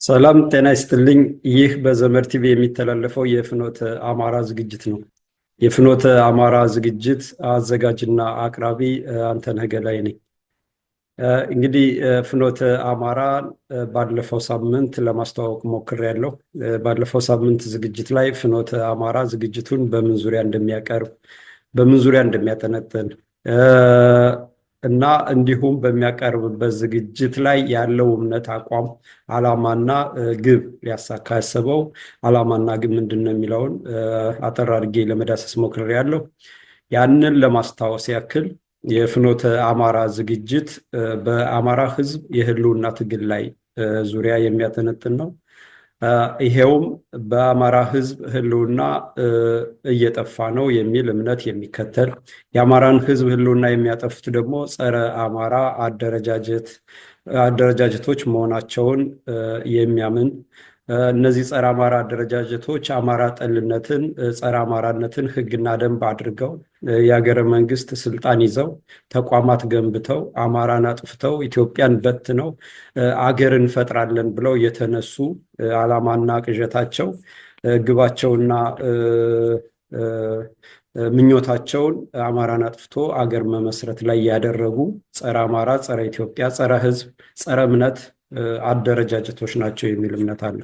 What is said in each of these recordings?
ሰላም ጤና ይስጥልኝ። ይህ በዘመድ ቲቪ የሚተላለፈው የፍኖተ አማራ ዝግጅት ነው። የፍኖተ አማራ ዝግጅት አዘጋጅና አቅራቢ አንተነህ ገላይ ነኝ። እንግዲህ ፍኖተ አማራ ባለፈው ሳምንት ለማስተዋወቅ ሞክሬያለሁ። ባለፈው ሳምንት ዝግጅት ላይ ፍኖተ አማራ ዝግጅቱን በምን ዙሪያ እንደሚያቀርብ፣ በምን ዙሪያ እንደሚያጠነጥን እና እንዲሁም በሚያቀርብበት ዝግጅት ላይ ያለው እምነት፣ አቋም፣ ዓላማና ግብ ሊያሳካ ያሰበው ዓላማና ግብ ምንድን ነው የሚለውን አጠር አድርጌ ለመዳሰስ ሞክሬያለሁ። ያንን ለማስታወስ ያክል የፍኖተ አማራ ዝግጅት በአማራ ሕዝብ የህልውና ትግል ላይ ዙሪያ የሚያጠነጥን ነው። ይሄውም በአማራ ሕዝብ ህልውና እየጠፋ ነው የሚል እምነት የሚከተል የአማራን ሕዝብ ህልውና የሚያጠፉት ደግሞ ጸረ አማራ አደረጃጀቶች መሆናቸውን የሚያምን እነዚህ ጸረ አማራ አደረጃጀቶች አማራ ጠልነትን፣ ጸረ አማራነትን ህግና ደንብ አድርገው የሀገረ መንግስት ስልጣን ይዘው ተቋማት ገንብተው አማራን አጥፍተው ኢትዮጵያን በትነው አገር እንፈጥራለን ብለው የተነሱ ዓላማና ቅዠታቸው ግባቸውና ምኞታቸውን አማራን አጥፍቶ አገር መመስረት ላይ ያደረጉ ጸረ አማራ፣ ጸረ ኢትዮጵያ፣ ጸረ ህዝብ፣ ጸረ እምነት አደረጃጀቶች ናቸው የሚል እምነት አለ።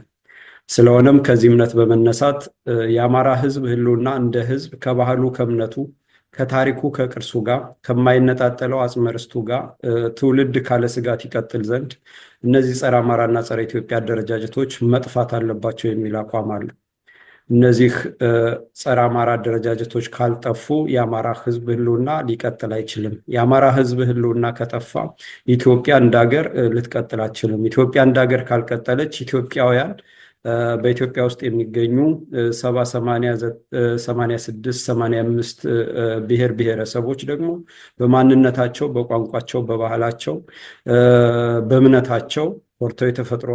ስለሆነም ከዚህ እምነት በመነሳት የአማራ ህዝብ ህልውና እንደ ህዝብ ከባህሉ፣ ከእምነቱ፣ ከታሪኩ፣ ከቅርሱ ጋር ከማይነጣጠለው አጽመ ርስቱ ጋር ትውልድ ካለ ስጋት ይቀጥል ዘንድ እነዚህ ጸረ አማራና ጸረ ኢትዮጵያ አደረጃጀቶች መጥፋት አለባቸው የሚል አቋም አለ። እነዚህ ጸረ አማራ አደረጃጀቶች ካልጠፉ የአማራ ህዝብ ህልውና ሊቀጥል አይችልም። የአማራ ህዝብ ህልውና ከጠፋ ኢትዮጵያ እንደ ሀገር ልትቀጥል አትችልም። ኢትዮጵያ እንደ ሀገር ካልቀጠለች ኢትዮጵያውያን በኢትዮጵያ ውስጥ የሚገኙ 70፣ 86፣ 85 ብሔር ብሔረሰቦች ደግሞ በማንነታቸው፣ በቋንቋቸው፣ በባህላቸው፣ በእምነታቸው ኮርተው የተፈጥሮ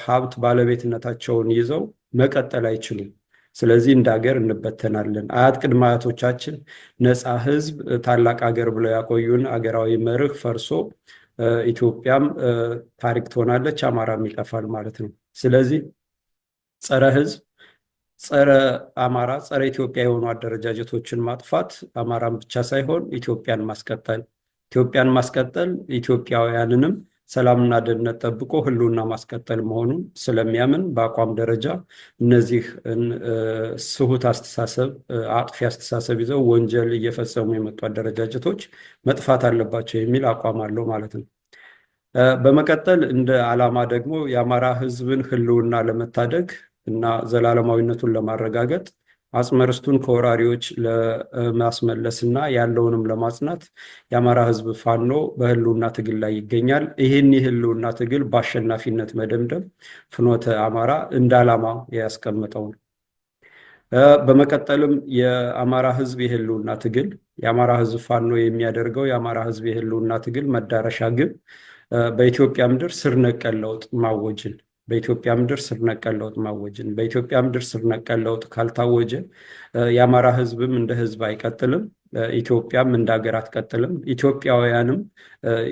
ሀብት ባለቤትነታቸውን ይዘው መቀጠል አይችሉም። ስለዚህ እንደ ሀገር እንበተናለን። አያት ቅድመ አያቶቻችን ነፃ ህዝብ ታላቅ ሀገር ብለው ያቆዩን አገራዊ መርህ ፈርሶ ኢትዮጵያም ታሪክ ትሆናለች፣ አማራም ይጠፋል ማለት ነው። ስለዚህ ጸረ ህዝብ፣ ጸረ አማራ፣ ጸረ ኢትዮጵያ የሆኑ አደረጃጀቶችን ማጥፋት አማራን ብቻ ሳይሆን ኢትዮጵያን ማስቀጠል ኢትዮጵያውያንንም ሰላምና ደህንነት ጠብቆ ህልውና ማስቀጠል መሆኑን ስለሚያምን በአቋም ደረጃ እነዚህ ስሁት አስተሳሰብ፣ አጥፊ አስተሳሰብ ይዘው ወንጀል እየፈጸሙ የመጡ አደረጃጀቶች መጥፋት አለባቸው የሚል አቋም አለው ማለት ነው። በመቀጠል እንደ ዓላማ ደግሞ የአማራ ህዝብን ህልውና ለመታደግ እና ዘላለማዊነቱን ለማረጋገጥ አጽመ ርስቱን ከወራሪዎች ለማስመለስና ያለውንም ለማጽናት የአማራ ህዝብ ፋኖ በህልውና ትግል ላይ ይገኛል። ይህን የህልውና ትግል በአሸናፊነት መደምደም ፍኖተ አማራ እንደ ዓላማ ያስቀመጠው ነው። በመቀጠልም የአማራ ህዝብ የህልውና ትግል የአማራ ህዝብ ፋኖ የሚያደርገው የአማራ ህዝብ የህልውና ትግል መዳረሻ ግብ በኢትዮጵያ ምድር ስር ነቀል ለውጥ ማወጅን በኢትዮጵያ ምድር ስር ነቀል ለውጥ ማወጅን በኢትዮጵያ ምድር ስር ነቀል ለውጥ ካልታወጀ የአማራ ህዝብም እንደ ህዝብ አይቀጥልም፣ ኢትዮጵያም እንደ ሀገር አትቀጥልም፣ ኢትዮጵያውያንም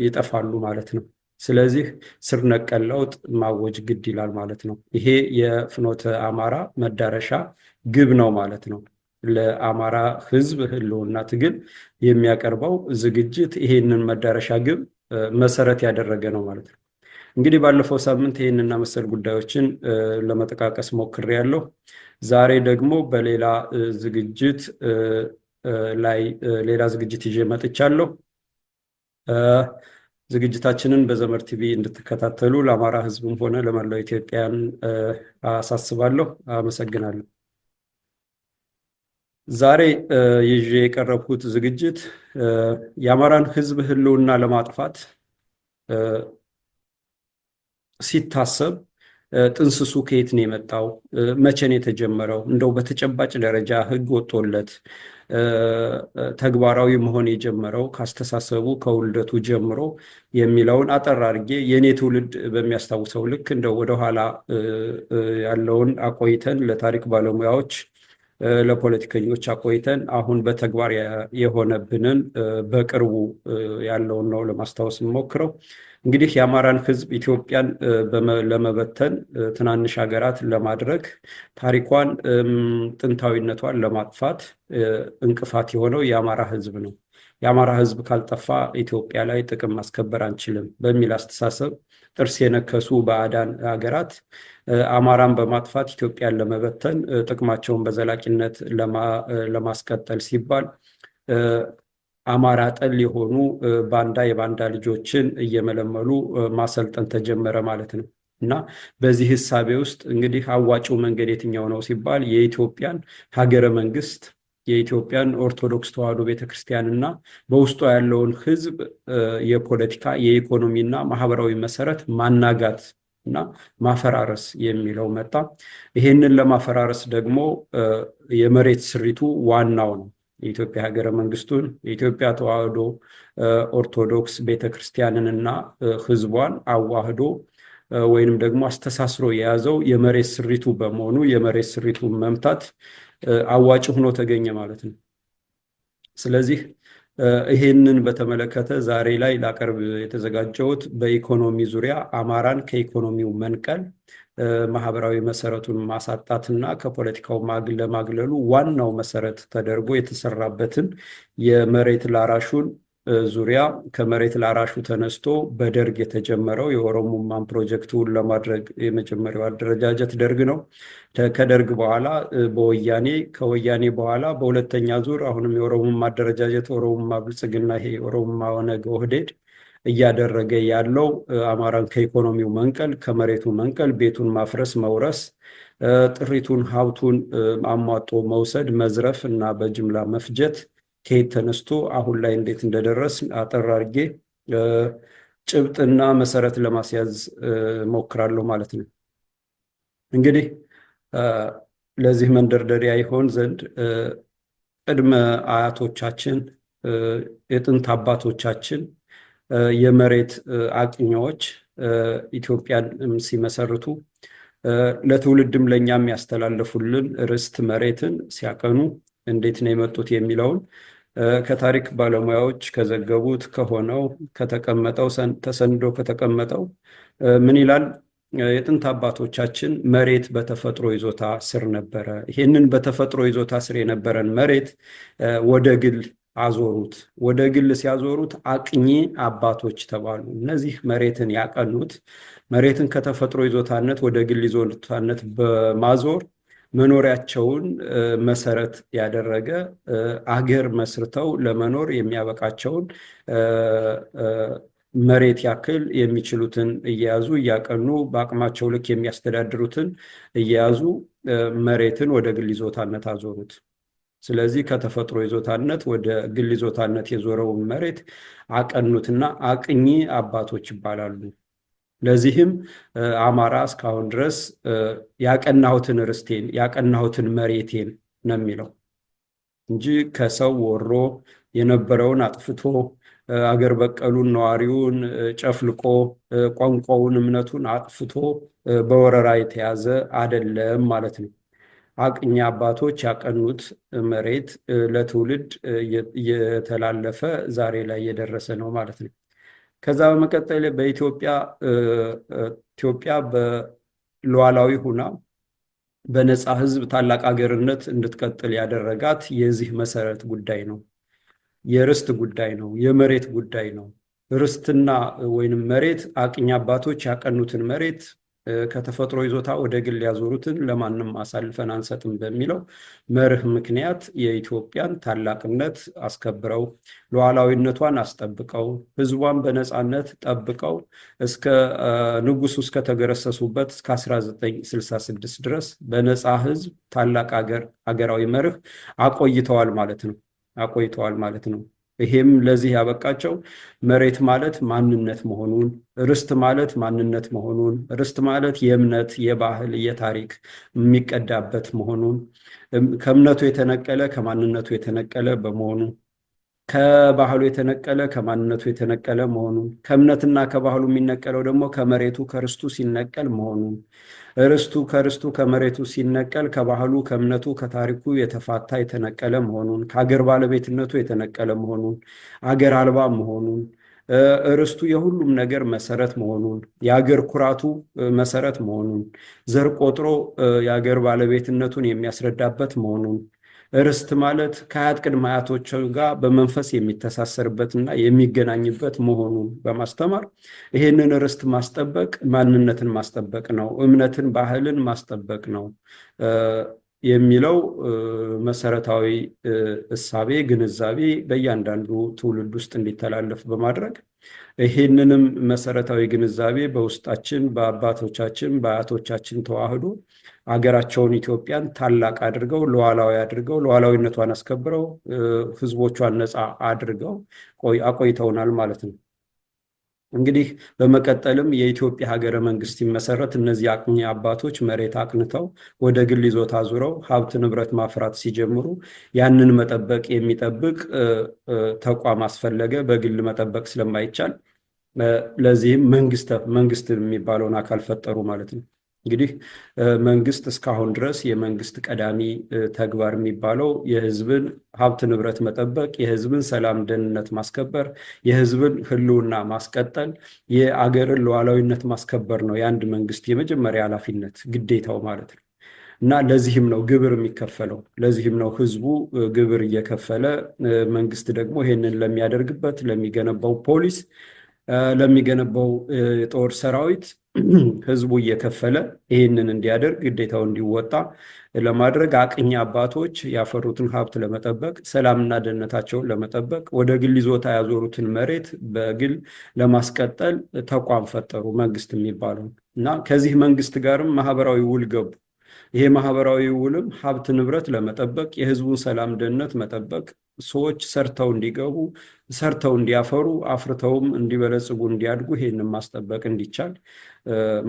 ይጠፋሉ ማለት ነው። ስለዚህ ስር ነቀል ለውጥ ማወጅ ግድ ይላል ማለት ነው። ይሄ የፍኖተ አማራ መዳረሻ ግብ ነው ማለት ነው። ለአማራ ህዝብ ህልውና ትግል የሚያቀርበው ዝግጅት ይሄንን መዳረሻ ግብ መሰረት ያደረገ ነው ማለት ነው። እንግዲህ ባለፈው ሳምንት ይህንና መሰል ጉዳዮችን ለመጠቃቀስ ሞክሬያለሁ። ዛሬ ደግሞ በሌላ ዝግጅት ላይ ሌላ ዝግጅት ይዤ መጥቻለሁ። ዝግጅታችንን በዘመድ ቲቪ እንድትከታተሉ ለአማራ ህዝብም ሆነ ለመላው ኢትዮጵያን አሳስባለሁ። አመሰግናለሁ። ዛሬ ይዤ የቀረብኩት ዝግጅት የአማራን ህዝብ ህልውና ለማጥፋት ሲታሰብ ጥንስሱ ከየት ነው የመጣው? መቼ ነው የተጀመረው? እንደው በተጨባጭ ደረጃ ህግ ወጥቶለት ተግባራዊ መሆን የጀመረው ካስተሳሰቡ ከውልደቱ ጀምሮ የሚለውን አጠር አድርጌ የኔ ትውልድ በሚያስታውሰው ልክ እንደው ወደኋላ ያለውን አቆይተን ለታሪክ ባለሙያዎች ለፖለቲከኞች አቆይተን አሁን በተግባር የሆነብንን በቅርቡ ያለውን ነው ለማስታወስ የምሞክረው። እንግዲህ የአማራን ሕዝብ ኢትዮጵያን ለመበተን ትናንሽ ሀገራት ለማድረግ ታሪኳን፣ ጥንታዊነቷን ለማጥፋት እንቅፋት የሆነው የአማራ ሕዝብ ነው። የአማራ ሕዝብ ካልጠፋ ኢትዮጵያ ላይ ጥቅም ማስከበር አንችልም በሚል አስተሳሰብ ጥርስ የነከሱ ባዕዳን ሀገራት አማራን በማጥፋት ኢትዮጵያን ለመበተን ጥቅማቸውን በዘላቂነት ለማስቀጠል ሲባል አማራ ጠል የሆኑ የባንዳ ልጆችን እየመለመሉ ማሰልጠን ተጀመረ ማለት ነው። እና በዚህ ህሳቤ ውስጥ እንግዲህ አዋጭው መንገድ የትኛው ነው ሲባል የኢትዮጵያን ሀገረ መንግስት፣ የኢትዮጵያን ኦርቶዶክስ ተዋሕዶ ቤተክርስቲያን እና በውስጧ ያለውን ህዝብ የፖለቲካ የኢኮኖሚና ማህበራዊ መሰረት ማናጋት እና ማፈራረስ የሚለው መጣ። ይሄንን ለማፈራረስ ደግሞ የመሬት ስሪቱ ዋናው ነው። የኢትዮጵያ ሀገረ መንግስቱን የኢትዮጵያ ተዋሕዶ ኦርቶዶክስ ቤተክርስቲያንንና ህዝቧን አዋህዶ ወይንም ደግሞ አስተሳስሮ የያዘው የመሬት ስሪቱ በመሆኑ የመሬት ስሪቱን መምታት አዋጭ ሆኖ ተገኘ ማለት ነው። ስለዚህ ይሄንን በተመለከተ ዛሬ ላይ ላቀርብ የተዘጋጀሁት በኢኮኖሚ ዙሪያ አማራን ከኢኮኖሚው መንቀል፣ ማህበራዊ መሰረቱን ማሳጣትና ከፖለቲካው ለማግለሉ ዋናው መሰረት ተደርጎ የተሰራበትን የመሬት ላራሹን ዙሪያ ከመሬት ላራሹ ተነስቶ በደርግ የተጀመረው የኦሮሞማን ፕሮጀክቱን ለማድረግ የመጀመሪያው አደረጃጀት ደርግ ነው። ከደርግ በኋላ በወያኔ ከወያኔ በኋላ በሁለተኛ ዙር አሁንም የኦሮሞማ አደረጃጀት ኦሮሞማ ብልጽግና ይሄ ኦሮሞማ ኦነግ ኦህዴድ እያደረገ ያለው አማራን ከኢኮኖሚው መንቀል፣ ከመሬቱ መንቀል፣ ቤቱን ማፍረስ፣ መውረስ፣ ጥሪቱን ሀብቱን አሟጦ መውሰድ፣ መዝረፍ እና በጅምላ መፍጀት ከየት ተነስቶ አሁን ላይ እንዴት እንደደረስ አጠር አድርጌ ጭብጥና መሰረት ለማስያዝ ሞክራለሁ ማለት ነው። እንግዲህ ለዚህ መንደርደሪያ ይሆን ዘንድ ቅድመ አያቶቻችን የጥንት አባቶቻችን የመሬት አቅኚዎች ኢትዮጵያን ሲመሰርቱ ለትውልድም ለእኛም ያስተላለፉልን ርስት መሬትን ሲያቀኑ እንዴት ነው የመጡት የሚለውን ከታሪክ ባለሙያዎች ከዘገቡት ከሆነው ከተቀመጠው ተሰንዶ ከተቀመጠው ምን ይላል? የጥንት አባቶቻችን መሬት በተፈጥሮ ይዞታ ስር ነበረ። ይህንን በተፈጥሮ ይዞታ ስር የነበረን መሬት ወደ ግል አዞሩት። ወደ ግል ሲያዞሩት አቅኚ አባቶች ተባሉ። እነዚህ መሬትን ያቀኑት መሬትን ከተፈጥሮ ይዞታነት ወደ ግል ይዞታነት በማዞር መኖሪያቸውን መሰረት ያደረገ አገር መስርተው ለመኖር የሚያበቃቸውን መሬት ያክል የሚችሉትን እየያዙ እያቀኑ በአቅማቸው ልክ የሚያስተዳድሩትን እየያዙ መሬትን ወደ ግል ይዞታነት አዞሩት። ስለዚህ ከተፈጥሮ ይዞታነት ወደ ግል ይዞታነት የዞረውን መሬት አቀኑትና አቅኚ አባቶች ይባላሉ። ለዚህም አማራ እስካሁን ድረስ ያቀናሁትን ርስቴን ያቀናሁትን መሬቴን ነው የሚለው እንጂ ከሰው ወሮ የነበረውን አጥፍቶ አገር በቀሉን ነዋሪውን ጨፍልቆ ቋንቋውን እምነቱን አጥፍቶ በወረራ የተያዘ አይደለም ማለት ነው። አቅኚ አባቶች ያቀኑት መሬት ለትውልድ እየተላለፈ ዛሬ ላይ የደረሰ ነው ማለት ነው። ከዛ በመቀጠል ኢትዮጵያ በሉዓላዊ ሁና በነፃ ሕዝብ ታላቅ ሀገርነት እንድትቀጥል ያደረጋት የዚህ መሰረት ጉዳይ ነው። የርስት ጉዳይ ነው። የመሬት ጉዳይ ነው። ርስትና ወይንም መሬት አቅኚ አባቶች ያቀኑትን መሬት ከተፈጥሮ ይዞታ ወደ ግል ያዞሩትን ለማንም አሳልፈን አንሰጥም በሚለው መርህ ምክንያት የኢትዮጵያን ታላቅነት አስከብረው ሉዓላዊነቷን አስጠብቀው ህዝቧን በነፃነት ጠብቀው እስከ ንጉሱ እስከተገረሰሱበት እስከ 1966 ድረስ በነፃ ህዝብ ታላቅ ሀገራዊ መርህ አቆይተዋል ማለት ነው። ይሄም ለዚህ ያበቃቸው መሬት ማለት ማንነት መሆኑን፣ ርስት ማለት ማንነት መሆኑን፣ ርስት ማለት የእምነት፣ የባህል፣ የታሪክ የሚቀዳበት መሆኑን፣ ከእምነቱ የተነቀለ ከማንነቱ የተነቀለ በመሆኑ ከባህሉ የተነቀለ ከማንነቱ የተነቀለ መሆኑን፣ ከእምነትና ከባህሉ የሚነቀለው ደግሞ ከመሬቱ ከርስቱ ሲነቀል መሆኑን፣ ርስቱ ከርስቱ ከመሬቱ ሲነቀል ከባህሉ ከእምነቱ ከታሪኩ የተፋታ የተነቀለ መሆኑን፣ ከአገር ባለቤትነቱ የተነቀለ መሆኑን፣ አገር አልባ መሆኑን፣ ርስቱ የሁሉም ነገር መሰረት መሆኑን፣ የአገር ኩራቱ መሰረት መሆኑን፣ ዘር ቆጥሮ የአገር ባለቤትነቱን የሚያስረዳበት መሆኑን፣ ርስት ማለት ከአያት ቅድመ አያቶች ጋር በመንፈስ የሚተሳሰርበትና የሚገናኝበት መሆኑን በማስተማር ይህንን ርስት ማስጠበቅ ማንነትን ማስጠበቅ ነው፣ እምነትን ባህልን ማስጠበቅ ነው የሚለው መሰረታዊ እሳቤ ግንዛቤ በእያንዳንዱ ትውልድ ውስጥ እንዲተላለፍ በማድረግ ይህንንም መሰረታዊ ግንዛቤ በውስጣችን በአባቶቻችን በአያቶቻችን ተዋህዶ ሀገራቸውን ኢትዮጵያን ታላቅ አድርገው ሉዓላዊ አድርገው ሉዓላዊነቷን አስከብረው ሕዝቦቿን ነፃ አድርገው አቆይተውናል ማለት ነው። እንግዲህ በመቀጠልም የኢትዮጵያ ሀገረ መንግስት ሲመሰረት እነዚህ አቅኚ አባቶች መሬት አቅንተው ወደ ግል ይዞታ ዙረው ሀብት ንብረት ማፍራት ሲጀምሩ ያንን መጠበቅ የሚጠብቅ ተቋም አስፈለገ። በግል መጠበቅ ስለማይቻል ለዚህም መንግስት የሚባለውን አካል ፈጠሩ ማለት ነው። እንግዲህ መንግስት እስካሁን ድረስ የመንግስት ቀዳሚ ተግባር የሚባለው የህዝብን ሀብት ንብረት መጠበቅ፣ የህዝብን ሰላም ደህንነት ማስከበር፣ የህዝብን ህልውና ማስቀጠል፣ የአገርን ሉዓላዊነት ማስከበር ነው የአንድ መንግስት የመጀመሪያ ኃላፊነት ግዴታው ማለት ነው። እና ለዚህም ነው ግብር የሚከፈለው። ለዚህም ነው ህዝቡ ግብር እየከፈለ መንግስት ደግሞ ይሄንን ለሚያደርግበት ለሚገነባው ፖሊስ ለሚገነባው የጦር ሰራዊት ህዝቡ እየከፈለ ይህንን እንዲያደርግ ግዴታው እንዲወጣ ለማድረግ አቅኝ አባቶች ያፈሩትን ሀብት ለመጠበቅ ሰላምና ደህንነታቸውን ለመጠበቅ ወደ ግል ይዞታ ያዞሩትን መሬት በግል ለማስቀጠል ተቋም ፈጠሩ መንግስት የሚባለው እና ከዚህ መንግስት ጋርም ማህበራዊ ውል ገቡ። ይሄ ማህበራዊ ውልም ሀብት ንብረት ለመጠበቅ የህዝቡን ሰላም ደህንነት መጠበቅ፣ ሰዎች ሰርተው እንዲገቡ ሰርተው እንዲያፈሩ አፍርተውም እንዲበለጽጉ እንዲያድጉ ይሄንን ማስጠበቅ እንዲቻል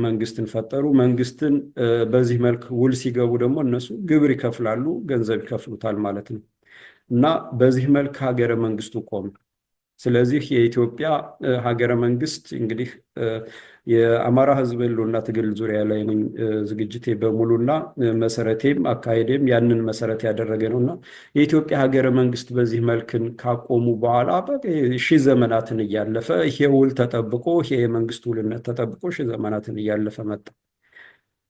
መንግስትን ፈጠሩ። መንግስትን በዚህ መልክ ውል ሲገቡ ደግሞ እነሱ ግብር ይከፍላሉ፣ ገንዘብ ይከፍሉታል ማለት ነው እና በዚህ መልክ ሀገረ መንግስቱ ቆመ። ስለዚህ የኢትዮጵያ ሀገረ መንግስት እንግዲህ የአማራ ህዝብ ህልውና ትግል ዙሪያ ላይ ነኝ ዝግጅቴ በሙሉና መሰረቴም አካሄዴም ያንን መሰረት ያደረገ ነውና የኢትዮጵያ ሀገረ መንግስት በዚህ መልክን ካቆሙ በኋላ ሺህ ዘመናትን እያለፈ ይሄ ውል ተጠብቆ ይሄ የመንግስት ውልነት ተጠብቆ ሺህ ዘመናትን እያለፈ መጣ።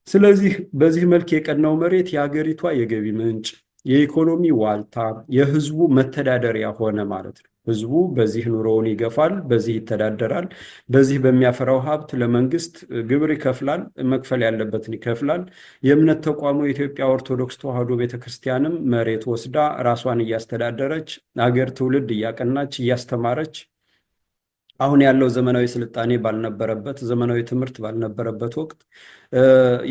ስለዚህ በዚህ መልክ የቀናው መሬት የሀገሪቷ የገቢ ምንጭ፣ የኢኮኖሚ ዋልታ፣ የህዝቡ መተዳደሪያ ሆነ ማለት ነው። ህዝቡ በዚህ ኑሮውን ይገፋል፣ በዚህ ይተዳደራል። በዚህ በሚያፈራው ሀብት ለመንግስት ግብር ይከፍላል፣ መክፈል ያለበትን ይከፍላል። የእምነት ተቋሙ የኢትዮጵያ ኦርቶዶክስ ተዋሕዶ ቤተክርስቲያንም መሬት ወስዳ ራሷን እያስተዳደረች አገር ትውልድ እያቀናች እያስተማረች አሁን ያለው ዘመናዊ ስልጣኔ ባልነበረበት ዘመናዊ ትምህርት ባልነበረበት ወቅት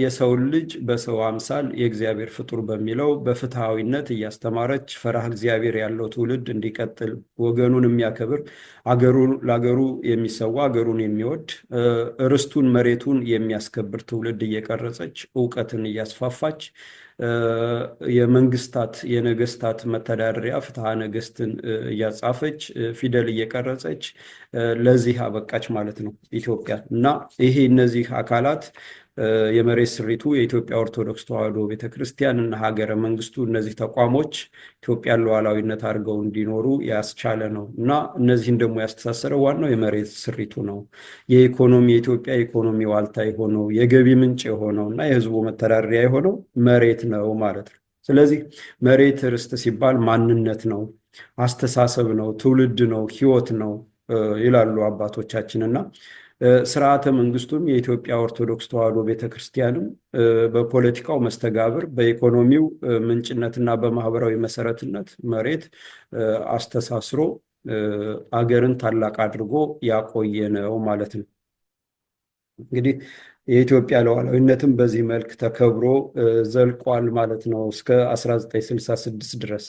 የሰውን ልጅ በሰው አምሳል የእግዚአብሔር ፍጡር በሚለው በፍትሐዊነት እያስተማረች ፈሪሃ እግዚአብሔር ያለው ትውልድ እንዲቀጥል ወገኑን የሚያከብር ለአገሩ የሚሰዋ አገሩን የሚወድ ርስቱን መሬቱን የሚያስከብር ትውልድ እየቀረጸች እውቀትን እያስፋፋች የመንግስታት የነገስታት መተዳደሪያ ፍትሐ ነገስትን እያጻፈች ፊደል እየቀረጸች ለዚህ አበቃች ማለት ነው ኢትዮጵያ። እና ይሄ እነዚህ አካላት የመሬት ስሪቱ የኢትዮጵያ ኦርቶዶክስ ተዋሕዶ ቤተክርስቲያን እና ሀገረ መንግስቱ እነዚህ ተቋሞች ኢትዮጵያን ሉዓላዊነት አድርገው እንዲኖሩ ያስቻለ ነው እና እነዚህን ደግሞ ያስተሳሰረው ዋናው የመሬት ስሪቱ ነው። የኢኮኖሚ የኢትዮጵያ ኢኮኖሚ ዋልታ የሆነው የገቢ ምንጭ የሆነው እና የህዝቡ መተዳደሪያ የሆነው መሬት ነው ማለት ነው። ስለዚህ መሬት ርስት ሲባል ማንነት ነው፣ አስተሳሰብ ነው፣ ትውልድ ነው፣ ህይወት ነው ይላሉ አባቶቻችን እና ስርዓተ መንግስቱም የኢትዮጵያ ኦርቶዶክስ ተዋሕዶ ቤተክርስቲያንም በፖለቲካው መስተጋብር በኢኮኖሚው ምንጭነትና በማህበራዊ መሰረትነት መሬት አስተሳስሮ አገርን ታላቅ አድርጎ ያቆየ ነው ማለት ነው። እንግዲህ የኢትዮጵያ ሉዓላዊነትም በዚህ መልክ ተከብሮ ዘልቋል ማለት ነው እስከ 1966 ድረስ።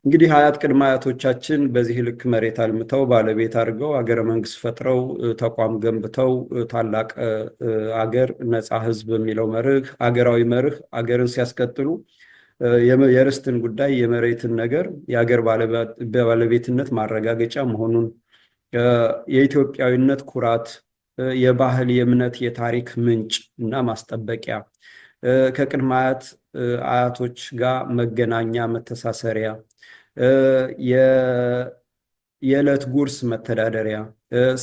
እንግዲህ አያት ቅድመ አያቶቻችን በዚህ ልክ መሬት አልምተው ባለቤት አድርገው አገረ መንግስት ፈጥረው ተቋም ገንብተው ታላቅ አገር ነፃ ህዝብ የሚለው መርህ አገራዊ መርህ አገርን ሲያስቀጥሉ የርስትን ጉዳይ የመሬትን ነገር የሀገር ባለቤትነት ማረጋገጫ መሆኑን የኢትዮጵያዊነት ኩራት፣ የባህል፣ የእምነት፣ የታሪክ ምንጭ እና ማስጠበቂያ ከቅድመ አያቶች ጋር መገናኛ መተሳሰሪያ የዕለት ጉርስ መተዳደሪያ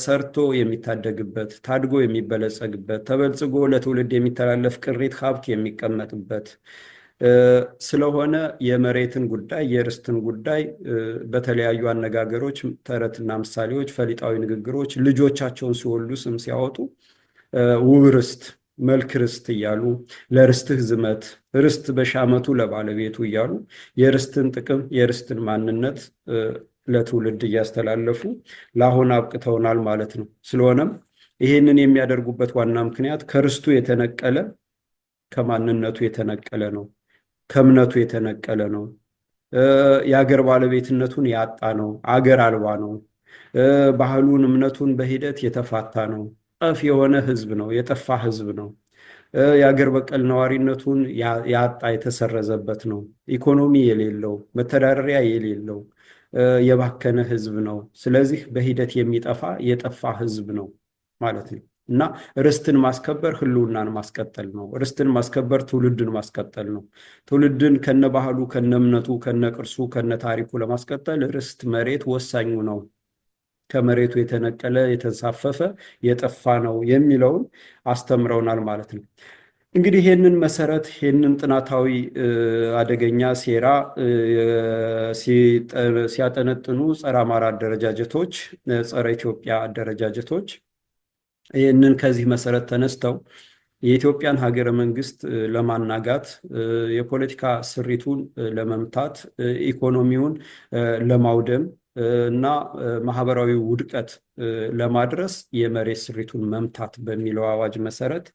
ሰርቶ የሚታደግበት ታድጎ የሚበለጸግበት ተበልጽጎ ለትውልድ የሚተላለፍ ቅሪት ሀብት የሚቀመጥበት ስለሆነ የመሬትን ጉዳይ የርስትን ጉዳይ በተለያዩ አነጋገሮች፣ ተረትና ምሳሌዎች፣ ፈሊጣዊ ንግግሮች ልጆቻቸውን ሲወልዱ ስም ሲያወጡ ውብ ርስት፣ መልክ ርስት እያሉ ለርስትህ ዝመት፣ ርስት በሺዓመቱ ለባለቤቱ እያሉ የርስትን ጥቅም የርስትን ማንነት ለትውልድ እያስተላለፉ ለአሁን አብቅተውናል ማለት ነው። ስለሆነም ይሄንን የሚያደርጉበት ዋና ምክንያት ከርስቱ የተነቀለ ከማንነቱ የተነቀለ ነው። ከእምነቱ የተነቀለ ነው። የአገር ባለቤትነቱን ያጣ ነው። አገር አልባ ነው። ባህሉን እምነቱን በሂደት የተፋታ ነው። ጠፍ የሆነ ህዝብ ነው። የጠፋ ህዝብ ነው። የአገር በቀል ነዋሪነቱን ያጣ የተሰረዘበት ነው። ኢኮኖሚ የሌለው መተዳደሪያ የሌለው የባከነ ህዝብ ነው። ስለዚህ በሂደት የሚጠፋ የጠፋ ህዝብ ነው ማለት ነው። እና ርስትን ማስከበር ህልውናን ማስቀጠል ነው። ርስትን ማስከበር ትውልድን ማስቀጠል ነው። ትውልድን ከነባህሉ ከነእምነቱ ከነቅርሱ ከነታሪኩ ለማስቀጠል ርስት መሬት ወሳኙ ነው። ከመሬቱ የተነቀለ የተንሳፈፈ የጠፋ ነው የሚለውን አስተምረውናል ማለት ነው። እንግዲህ ይህንን መሰረት ይህንን ጥናታዊ አደገኛ ሴራ ሲያጠነጥኑ ጸረ አማራ አደረጃጀቶች፣ ጸረ ኢትዮጵያ አደረጃጀቶች ይህንን ከዚህ መሰረት ተነስተው የኢትዮጵያን ሀገረ መንግስት ለማናጋት፣ የፖለቲካ ስሪቱን ለመምታት፣ ኢኮኖሚውን ለማውደም እና ማህበራዊ ውድቀት ለማድረስ የመሬት ስሪቱን መምታት በሚለው አዋጅ መሰረት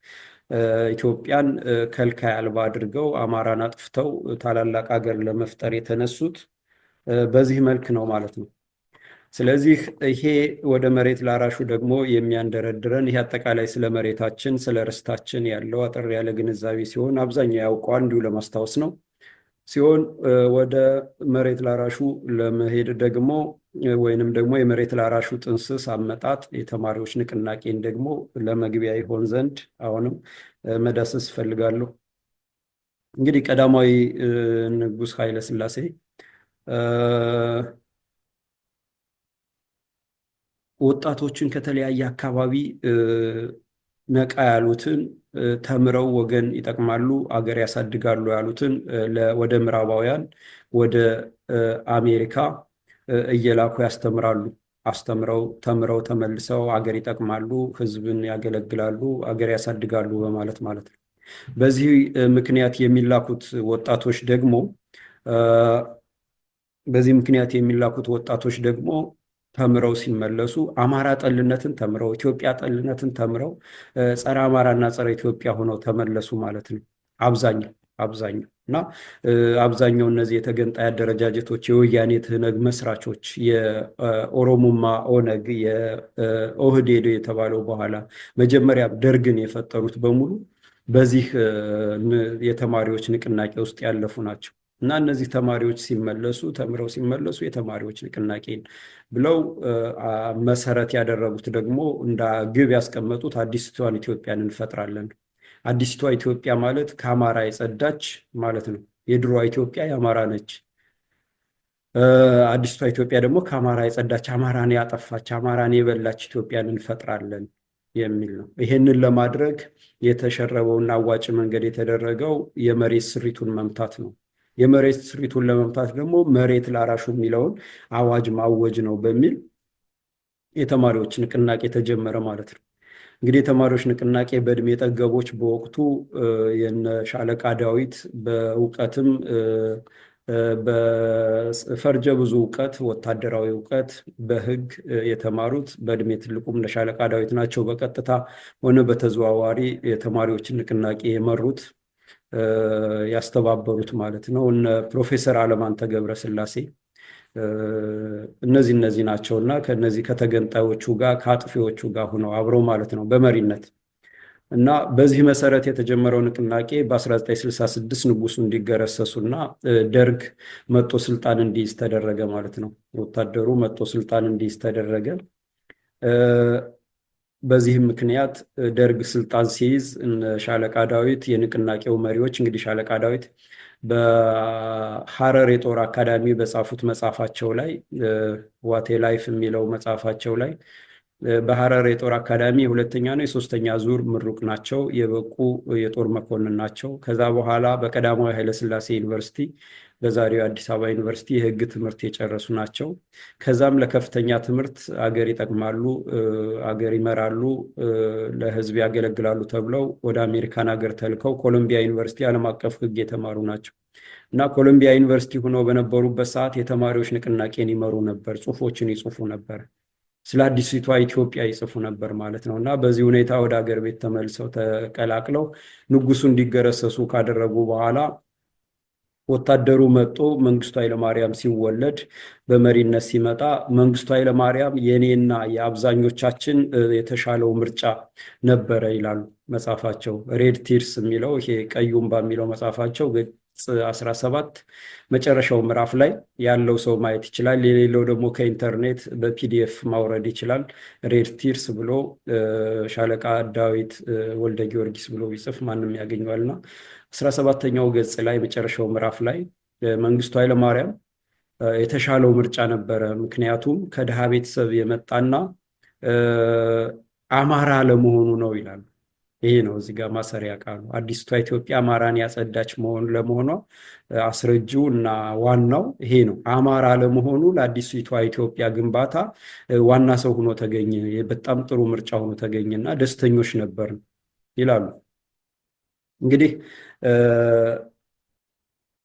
ኢትዮጵያን ከልካይ አልባ አድርገው አማራን አጥፍተው ታላላቅ ሀገር ለመፍጠር የተነሱት በዚህ መልክ ነው ማለት ነው። ስለዚህ ይሄ ወደ መሬት ላራሹ ደግሞ የሚያንደረድረን ይሄ አጠቃላይ ስለ መሬታችን ስለ ርስታችን ያለው አጠር ያለ ግንዛቤ ሲሆን አብዛኛው ያውቀዋል፣ እንዲሁ ለማስታወስ ነው ሲሆን ወደ መሬት ላራሹ ለመሄድ ደግሞ ወይንም ደግሞ የመሬት ላራሹ ጥንስስ አመጣጥ የተማሪዎች ንቅናቄን ደግሞ ለመግቢያ ይሆን ዘንድ አሁንም መዳሰስ እፈልጋለሁ። እንግዲህ ቀዳማዊ ንጉሥ ኃይለ ሥላሴ ወጣቶችን ከተለያየ አካባቢ ነቃ ያሉትን ተምረው ወገን ይጠቅማሉ አገር ያሳድጋሉ ያሉትን ወደ ምዕራባውያን ወደ አሜሪካ እየላኩ ያስተምራሉ። አስተምረው ተምረው ተመልሰው አገር ይጠቅማሉ፣ ህዝብን ያገለግላሉ፣ አገር ያሳድጋሉ በማለት ማለት ነው። በዚህ ምክንያት የሚላኩት ወጣቶች ደግሞ ተምረው ሲመለሱ አማራ ጠልነትን ተምረው ኢትዮጵያ ጠልነትን ተምረው ጸረ አማራና ጸረ ኢትዮጵያ ሆነው ተመለሱ ማለት ነው። አብዛኛው እና አብዛኛው እነዚህ የተገንጣይ አደረጃጀቶች የወያኔ ትህነግ መስራቾች የኦሮሞማ ኦነግ የኦህዴድ የተባለው በኋላ መጀመሪያ ደርግን የፈጠሩት በሙሉ በዚህ የተማሪዎች ንቅናቄ ውስጥ ያለፉ ናቸው። እና እነዚህ ተማሪዎች ተምረው ሲመለሱ የተማሪዎች ንቅናቄን ብለው መሰረት ያደረጉት ደግሞ እንደ ግብ ያስቀመጡት አዲስቷን ኢትዮጵያን እንፈጥራለን። አዲስቷ ኢትዮጵያ ማለት ከአማራ የጸዳች ማለት ነው። የድሮዋ ኢትዮጵያ የአማራ ነች። አዲስቷ ኢትዮጵያ ደግሞ ከአማራ የጸዳች፣ አማራን ያጠፋች፣ አማራን የበላች ኢትዮጵያን እንፈጥራለን የሚል ነው። ይሄንን ለማድረግ የተሸረበውና አዋጭ መንገድ የተደረገው የመሬት ስሪቱን መምታት ነው። የመሬት ስሪቱን ለመምታት ደግሞ መሬት ላራሹ የሚለውን አዋጅ ማወጅ ነው በሚል የተማሪዎች ንቅናቄ ተጀመረ ማለት ነው። እንግዲህ የተማሪዎች ንቅናቄ በእድሜ ጠገቦች በወቅቱ የነ ሻለቃ ዳዊት በእውቀትም በፈርጀ ብዙ እውቀት ወታደራዊ እውቀት በሕግ የተማሩት በእድሜ ትልቁም ለሻለቃ ዳዊት ናቸው። በቀጥታ ሆነ በተዘዋዋሪ የተማሪዎችን ንቅናቄ የመሩት ያስተባበሩት ማለት ነው። እነ ፕሮፌሰር አለማንተ ገብረስላሴ እነዚህ ናቸው እና ከነዚህ ከተገንጣዮቹ ጋር ከአጥፊዎቹ ጋር ሆነው አብረው ማለት ነው በመሪነት እና በዚህ መሰረት የተጀመረው ንቅናቄ በ1966 ንጉሱ እንዲገረሰሱና ደርግ መጦ ስልጣን እንዲይዝ ተደረገ ማለት ነው። ወታደሩ መጦ ስልጣን እንዲይዝ ተደረገ። በዚህም ምክንያት ደርግ ስልጣን ሲይዝ ሻለቃ ዳዊት የንቅናቄው መሪዎች እንግዲህ ሻለቃ ዳዊት በሐረር የጦር አካዳሚ በጻፉት መጽሐፋቸው ላይ ዋቴ ላይፍ የሚለው መጽሐፋቸው ላይ በሐረር የጦር አካዳሚ የሁለተኛ ነው የሶስተኛ ዙር ምሩቅ ናቸው። የበቁ የጦር መኮንን ናቸው። ከዛ በኋላ በቀዳማዊ ኃይለሥላሴ ዩኒቨርሲቲ በዛሬው አዲስ አበባ ዩኒቨርሲቲ የሕግ ትምህርት የጨረሱ ናቸው። ከዛም ለከፍተኛ ትምህርት አገር ይጠቅማሉ፣ አገር ይመራሉ፣ ለሕዝብ ያገለግላሉ ተብለው ወደ አሜሪካን ሀገር ተልከው ኮሎምቢያ ዩኒቨርሲቲ ዓለም አቀፍ ሕግ የተማሩ ናቸው እና ኮሎምቢያ ዩኒቨርሲቲ ሆነው በነበሩበት ሰዓት የተማሪዎች ንቅናቄን ይመሩ ነበር፣ ጽሁፎችን ይጽፉ ነበር፣ ስለ አዲሲቷ ኢትዮጵያ ይጽፉ ነበር ማለት ነው። እና በዚህ ሁኔታ ወደ ሀገር ቤት ተመልሰው ተቀላቅለው ንጉሱ እንዲገረሰሱ ካደረጉ በኋላ ወታደሩ መጦ መንግስቱ ኃይለማርያም ሲወለድ በመሪነት ሲመጣ መንግስቱ ኃይለማርያም የኔና የአብዛኞቻችን የተሻለው ምርጫ ነበረ ይላሉ መጽሐፋቸው። ሬድ ቲርስ የሚለው ይሄ ቀይ እምባ የሚለው መጽሐፋቸው ገጽ 17 መጨረሻው ምዕራፍ ላይ ያለው ሰው ማየት ይችላል። የሌለው ደግሞ ከኢንተርኔት በፒዲኤፍ ማውረድ ይችላል። ሬድ ቲርስ ብሎ ሻለቃ ዳዊት ወልደ ጊዮርጊስ ብሎ ቢጽፍ ማንም ያገኘዋልና 17ኛው ገጽ ላይ መጨረሻው ምዕራፍ ላይ መንግስቱ ኃይለማርያም የተሻለው ምርጫ ነበረ፣ ምክንያቱም ከድሃ ቤተሰብ የመጣና አማራ ለመሆኑ ነው ይላሉ። ይሄ ነው እዚህ ጋር ማሰሪያ ቃሉ። አዲስቷ ኢትዮጵያ አማራን ያጸዳች ለመሆኗ አስረጂው እና ዋናው ይሄ ነው። አማራ ለመሆኑ ለአዲስቷ ኢትዮጵያ ግንባታ ዋና ሰው ሆኖ ተገኘ፣ በጣም ጥሩ ምርጫ ሆኖ ተገኘና ደስተኞች ነበርን ይላሉ። እንግዲህ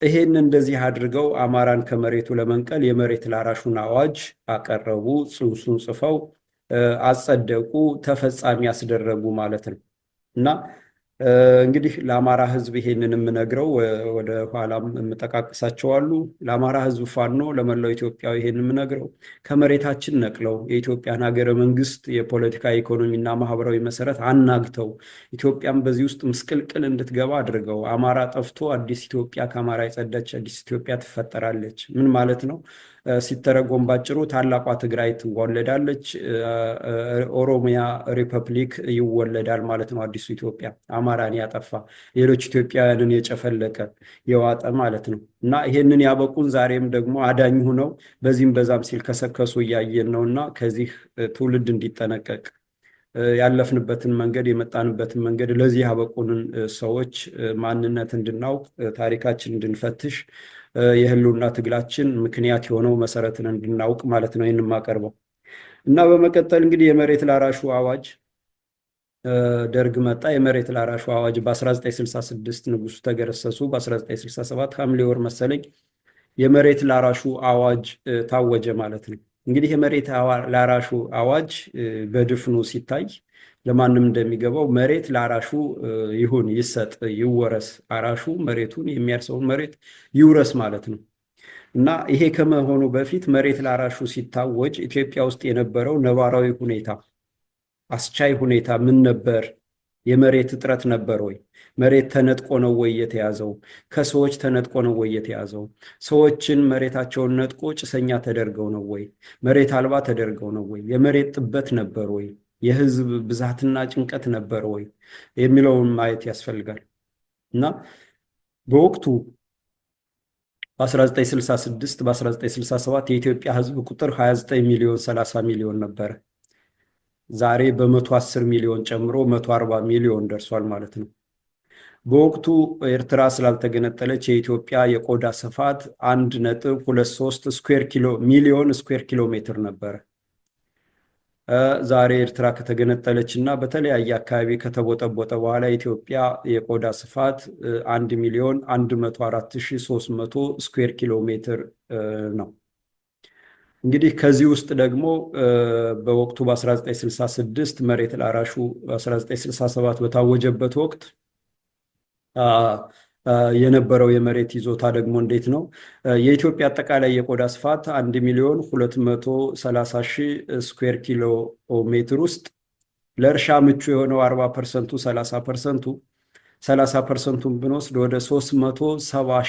ይሄን እንደዚህ አድርገው አማራን ከመሬቱ ለመንቀል የመሬት ላራሹን አዋጅ አቀረቡ፣ ጽሑፉን ጽፈው አጸደቁ፣ ተፈጻሚ ያስደረጉ ማለት ነው። እና እንግዲህ ለአማራ ሕዝብ ይሄንን የምነግረው ወደ ኋላም የምጠቃቅሳቸዋሉ። ለአማራ ሕዝብ ፋኖ ለመላው ኢትዮጵያዊ ይሄን የምነግረው ከመሬታችን ነቅለው የኢትዮጵያን ሀገረ መንግስት የፖለቲካ ኢኮኖሚና ማህበራዊ መሰረት አናግተው ኢትዮጵያን በዚህ ውስጥ ምስቅልቅል እንድትገባ አድርገው አማራ ጠፍቶ አዲስ ኢትዮጵያ ከአማራ የጸዳች አዲስ ኢትዮጵያ ትፈጠራለች። ምን ማለት ነው? ሲተረጎም ባጭሩ ታላቋ ትግራይ ትወለዳለች፣ ኦሮሚያ ሪፐብሊክ ይወለዳል ማለት ነው። አዲሱ ኢትዮጵያ አማራን ያጠፋ ሌሎች ኢትዮጵያውያንን የጨፈለቀ የዋጠ ማለት ነው። እና ይሄንን ያበቁን ዛሬም ደግሞ አዳኝ ሁነው በዚህም በዛም ሲል ከሰከሱ እያየን ነው። እና ከዚህ ትውልድ እንዲጠነቀቅ ያለፍንበትን መንገድ የመጣንበትን መንገድ ለዚህ ያበቁንን ሰዎች ማንነት እንድናውቅ ታሪካችን እንድንፈትሽ የህልውና ትግላችን ምክንያት የሆነው መሰረትን እንድናውቅ ማለት ነው ይህን የማቀርበው። እና በመቀጠል እንግዲህ የመሬት ላራሹ አዋጅ ደርግ መጣ። የመሬት ላራሹ አዋጅ በ1966 ንጉሱ ተገረሰሱ። በ1967 ሐምሌ ወር መሰለኝ የመሬት ላራሹ አዋጅ ታወጀ ማለት ነው። እንግዲህ የመሬት ላራሹ አዋጅ በድፍኑ ሲታይ ለማንም እንደሚገባው መሬት ለአራሹ ይሁን፣ ይሰጥ፣ ይወረስ፣ አራሹ መሬቱን የሚያርሰውን መሬት ይውረስ ማለት ነው። እና ይሄ ከመሆኑ በፊት መሬት ለአራሹ ሲታወጅ ኢትዮጵያ ውስጥ የነበረው ነባራዊ ሁኔታ፣ አስቻይ ሁኔታ ምን ነበር? የመሬት እጥረት ነበር ወይ? መሬት ተነጥቆ ነው ወይ የተያዘው? ከሰዎች ተነጥቆ ነው ወይ የተያዘው? ሰዎችን መሬታቸውን ነጥቆ ጭሰኛ ተደርገው ነው ወይ? መሬት አልባ ተደርገው ነው ወይ? የመሬት ጥበት ነበር ወይ? የህዝብ ብዛትና ጭንቀት ነበር ወይ የሚለውን ማየት ያስፈልጋል። እና በወቅቱ በ1966 በ1967 የኢትዮጵያ ህዝብ ቁጥር 29 ሚሊዮን 30 ሚሊዮን ነበረ። ዛሬ በ110 ሚሊዮን ጨምሮ 140 ሚሊዮን ደርሷል ማለት ነው። በወቅቱ ኤርትራ ስላልተገነጠለች የኢትዮጵያ የቆዳ ስፋት 1.23 ሚሊዮን ስኩዌር ኪሎ ሜትር ነበረ። ዛሬ ኤርትራ ከተገነጠለች እና በተለያየ አካባቢ ከተቦጠቦጠ በኋላ የኢትዮጵያ የቆዳ ስፋት 1,104,300 ስኩዌር ኪሎ ሜትር ነው። እንግዲህ ከዚህ ውስጥ ደግሞ በወቅቱ በ1966 መሬት ላራሹ 1967 በታወጀበት ወቅት የነበረው የመሬት ይዞታ ደግሞ እንዴት ነው? የኢትዮጵያ አጠቃላይ የቆዳ ስፋት 1,230,000 ስኩዌር ኪሎ ሜትር ውስጥ ለእርሻ ምቹ የሆነው 40%፣ 30%፣ 30%ን ብንወስድ ወደ 370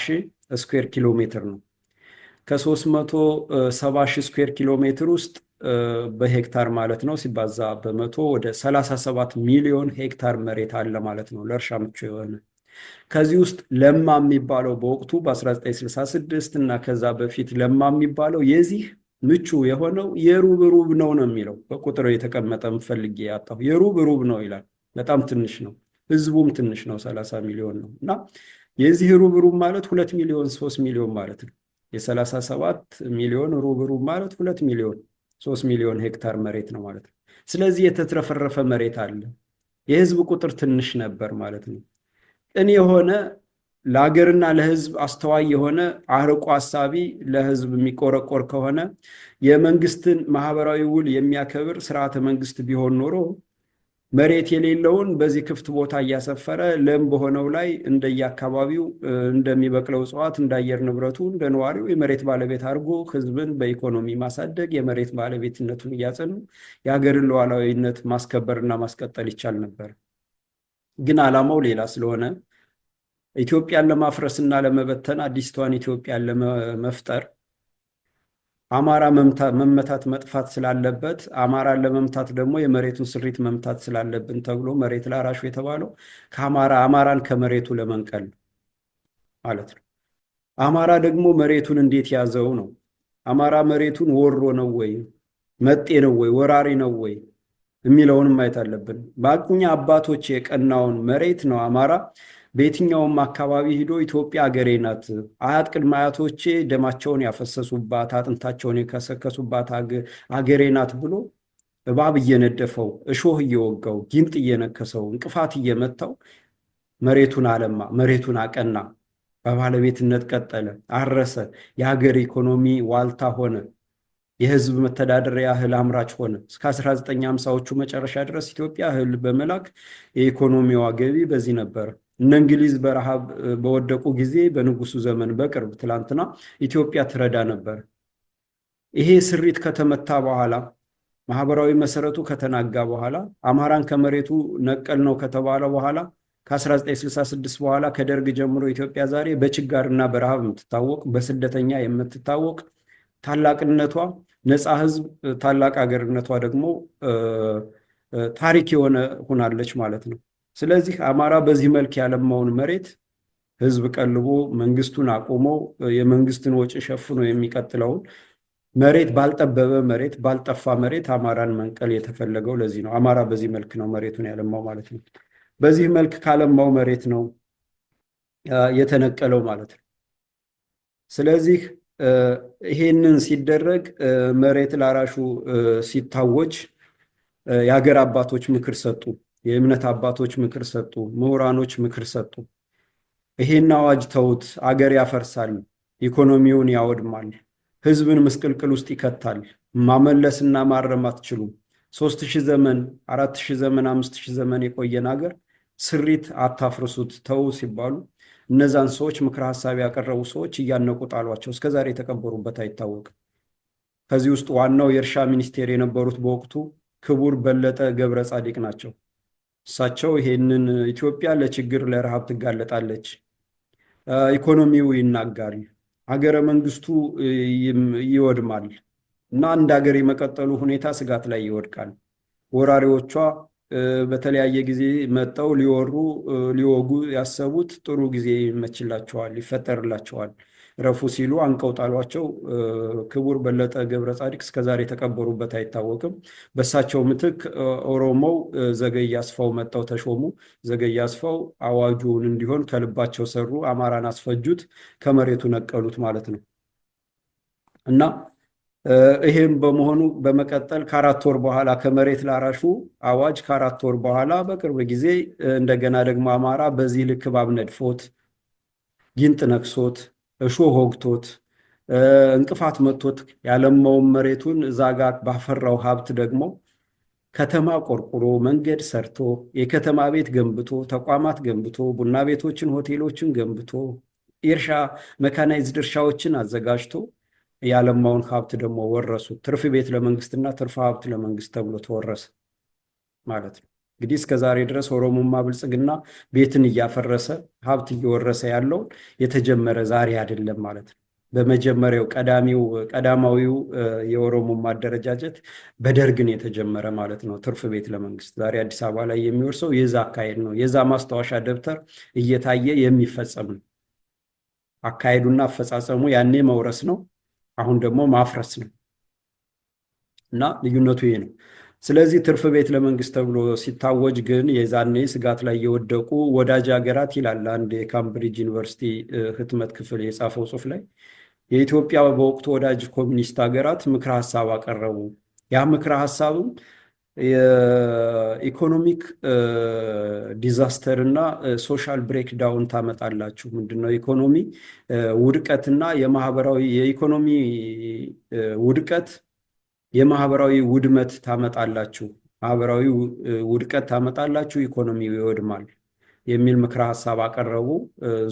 ሺህ ስኩዌር ኪሎ ሜትር ነው። ከ370 ሺህ ስኩዌር ኪሎ ሜትር ውስጥ በሄክታር ማለት ነው ሲባዛ በመቶ ወደ 37 ሚሊዮን ሄክታር መሬት አለ ማለት ነው ለእርሻ ምቹ የሆነ። ከዚህ ውስጥ ለማ የሚባለው በወቅቱ በ1966 እና ከዛ በፊት ለማ የሚባለው የዚህ ምቹ የሆነው የሩብ ሩብ ነው የሚለው በቁጥር የተቀመጠ ፈልጌ ያጣሁ። የሩብ ሩብ ነው ይላል። በጣም ትንሽ ነው፣ ህዝቡም ትንሽ ነው፣ 30 ሚሊዮን ነው። እና የዚህ ሩብ ሩብ ማለት 2 ሚሊዮን 3 ሚሊዮን ማለት ነው። የ37 ሚሊዮን ሩብ ሩብ ማለት 2 ሚሊዮን 3 ሚሊዮን ሄክታር መሬት ነው ማለት ነው። ስለዚህ የተትረፈረፈ መሬት አለ። የህዝብ ቁጥር ትንሽ ነበር ማለት ነው። ቅን የሆነ ለሀገርና ለህዝብ አስተዋይ የሆነ አርቆ አሳቢ ለህዝብ የሚቆረቆር ከሆነ የመንግስትን ማህበራዊ ውል የሚያከብር ስርዓተ መንግስት ቢሆን ኖሮ መሬት የሌለውን በዚህ ክፍት ቦታ እያሰፈረ ለም በሆነው ላይ እንደየአካባቢው እንደሚበቅለው እጽዋት እንዳየር ንብረቱ እንደ ነዋሪው የመሬት ባለቤት አድርጎ ህዝብን በኢኮኖሚ ማሳደግ የመሬት ባለቤትነቱን እያጸኑ የሀገርን ሉዓላዊነት ማስከበርና ማስቀጠል ይቻል ነበር። ግን ዓላማው ሌላ ስለሆነ ኢትዮጵያን ለማፍረስና ለመበተን አዲስቷን ኢትዮጵያን ለመፍጠር አማራ መመታት መጥፋት ስላለበት አማራን ለመምታት ደግሞ የመሬቱን ስሪት መምታት ስላለብን ተብሎ መሬት ላራሹ የተባለው አማራን ከመሬቱ ለመንቀል ማለት ነው። አማራ ደግሞ መሬቱን እንዴት ያዘው ነው? አማራ መሬቱን ወሮ ነው ወይ መጤ ነው ወይ ወራሪ ነው ወይ የሚለውንም ማየት አለብን። በአቅኛ አባቶች የቀናውን መሬት ነው አማራ በየትኛውም አካባቢ ሂዶ ኢትዮጵያ አገሬ ናት፣ አያት ቅድመ አያቶቼ ደማቸውን ያፈሰሱባት አጥንታቸውን የከሰከሱባት አገሬ ናት ብሎ እባብ እየነደፈው እሾህ እየወጋው ጊንጥ እየነከሰው እንቅፋት እየመታው መሬቱን አለማ፣ መሬቱን አቀና፣ በባለቤትነት ቀጠለ፣ አረሰ፣ የሀገር ኢኮኖሚ ዋልታ ሆነ፣ የህዝብ መተዳደሪያ እህል አምራች ሆነ። እስከ 1950ዎቹ መጨረሻ ድረስ ኢትዮጵያ እህል በመላክ የኢኮኖሚዋ ገቢ በዚህ ነበር። እነ እንግሊዝ በረሃብ በወደቁ ጊዜ በንጉሱ ዘመን በቅርብ ትላንትና ኢትዮጵያ ትረዳ ነበር። ይሄ ስሪት ከተመታ በኋላ ማህበራዊ መሰረቱ ከተናጋ በኋላ አማራን ከመሬቱ ነቀል ነው ከተባለ በኋላ ከ1966 በኋላ ከደርግ ጀምሮ ኢትዮጵያ ዛሬ በችጋርና በረሃብ የምትታወቅ በስደተኛ የምትታወቅ ታላቅነቷ ነፃ ህዝብ ታላቅ ሀገርነቷ ደግሞ ታሪክ የሆነ ሆናለች ማለት ነው። ስለዚህ አማራ በዚህ መልክ ያለማውን መሬት ህዝብ ቀልቦ መንግስቱን አቆሞ የመንግስትን ወጪ ሸፍኖ የሚቀጥለውን መሬት ባልጠበበ መሬት ባልጠፋ መሬት አማራን መንቀል የተፈለገው ለዚህ ነው። አማራ በዚህ መልክ ነው መሬቱን ያለማው ማለት ነው። በዚህ መልክ ካለማው መሬት ነው የተነቀለው ማለት ነው። ስለዚህ ይሄንን ሲደረግ መሬት ላራሹ ሲታወጅ የሀገር አባቶች ምክር ሰጡ፣ የእምነት አባቶች ምክር ሰጡ፣ ምሁራኖች ምክር ሰጡ። ይሄን አዋጅ ተውት፣ አገር ያፈርሳል፣ ኢኮኖሚውን ያወድማል፣ ህዝብን ምስቅልቅል ውስጥ ይከታል፣ ማመለስና ማረም አትችሉም። 3000 ዘመን 4000 ዘመን 5000 ዘመን የቆየን ሀገር ስሪት አታፍርሱት ተው ሲባሉ እነዛን ሰዎች ምክር ሀሳብ ያቀረቡ ሰዎች እያነቁ ጣሏቸው። እስከዛሬ የተቀበሩበት አይታወቅም። ከዚህ ውስጥ ዋናው የእርሻ ሚኒስቴር የነበሩት በወቅቱ ክቡር በለጠ ገብረ ጻዲቅ ናቸው። እሳቸው ይሄንን ኢትዮጵያ ለችግር ለረሃብ ትጋለጣለች፣ ኢኮኖሚው ይናጋል፣ ሀገረ መንግስቱ ይወድማል እና እንደ ሀገር የመቀጠሉ ሁኔታ ስጋት ላይ ይወድቃል፣ ወራሪዎቿ በተለያየ ጊዜ መጠው ሊወጉ ያሰቡት ጥሩ ጊዜ ይመችላቸዋል፣ ይፈጠርላቸዋል፣ ረፉ ሲሉ አንቀው ጣሏቸው። ክቡር በለጠ ገብረ ጻዲቅ እስከዛሬ የተቀበሩበት አይታወቅም። በእሳቸው ምትክ ኦሮሞው ዘገየ አስፋው መጠው ተሾሙ። ዘገየ አስፋው አዋጁን እንዲሆን ከልባቸው ሰሩ፣ አማራን አስፈጁት፣ ከመሬቱ ነቀሉት ማለት ነው እና ይሄም በመሆኑ በመቀጠል ከ4 ወር በኋላ ከመሬት ላራሹ አዋጅ ከ4 ወር በኋላ በቅርብ ጊዜ እንደገና ደግሞ አማራ በዚህ ልክ እባብ ነድፎት ጊንጥ ነክሶት እሾህ ወግቶት እንቅፋት መጥቶት ያለማውን መሬቱን ዛጋ ባፈራው ሀብት ደግሞ ከተማ ቆርቁሮ መንገድ ሰርቶ የከተማ ቤት ገንብቶ ተቋማት ገንብቶ ቡና ቤቶችን ሆቴሎችን ገንብቶ የእርሻ መካናይዝድ እርሻዎችን አዘጋጅቶ ያለማውን ሀብት ደግሞ ወረሱ። ትርፍ ቤት ለመንግስትና ትርፍ ሀብት ለመንግስት ተብሎ ተወረሰ። ማለት ነው። እንግዲህ እስከ ዛሬ ድረስ ኦሮሞማ ብልጽግና ቤትን እያፈረሰ ሀብት እየወረሰ ያለው የተጀመረ ዛሬ አይደለም ማለት ነው። በመጀመሪያው ቀዳማዊው የኦሮሞማ አደረጃጀት በደርግን የተጀመረ ማለት ነው። ትርፍ ቤት ለመንግስት ዛሬ አዲስ አበባ ላይ የሚወርሰው የዛ አካሄድ ነው። የዛ ማስታወሻ ደብተር እየታየ የሚፈጸም ነው። አካሄዱና አፈጻጸሙ ያኔ መውረስ ነው፣ አሁን ደግሞ ማፍረስ ነው እና ልዩነቱ ይሄ ነው። ስለዚህ ትርፍ ቤት ለመንግስት ተብሎ ሲታወጅ ግን የዛኔ ስጋት ላይ የወደቁ ወዳጅ ሀገራት ይላል አንድ የካምብሪጅ ዩኒቨርሲቲ ህትመት ክፍል የጻፈው ጽሑፍ ላይ የኢትዮጵያ በወቅቱ ወዳጅ ኮሚኒስት ሀገራት ምክረ ሀሳብ አቀረቡ። ያ ምክረ ሀሳብም የኢኮኖሚክ ዲዛስተር እና ሶሻል ብሬክዳውን ታመጣላችሁ። ምንድነው ኢኮኖሚ ውድቀትና የኢኮኖሚ ውድቀት የማህበራዊ ውድመት ታመጣላችሁ፣ ማህበራዊ ውድቀት ታመጣላችሁ፣ ኢኮኖሚው ይወድማል የሚል ምክረ ሀሳብ አቀረቡ።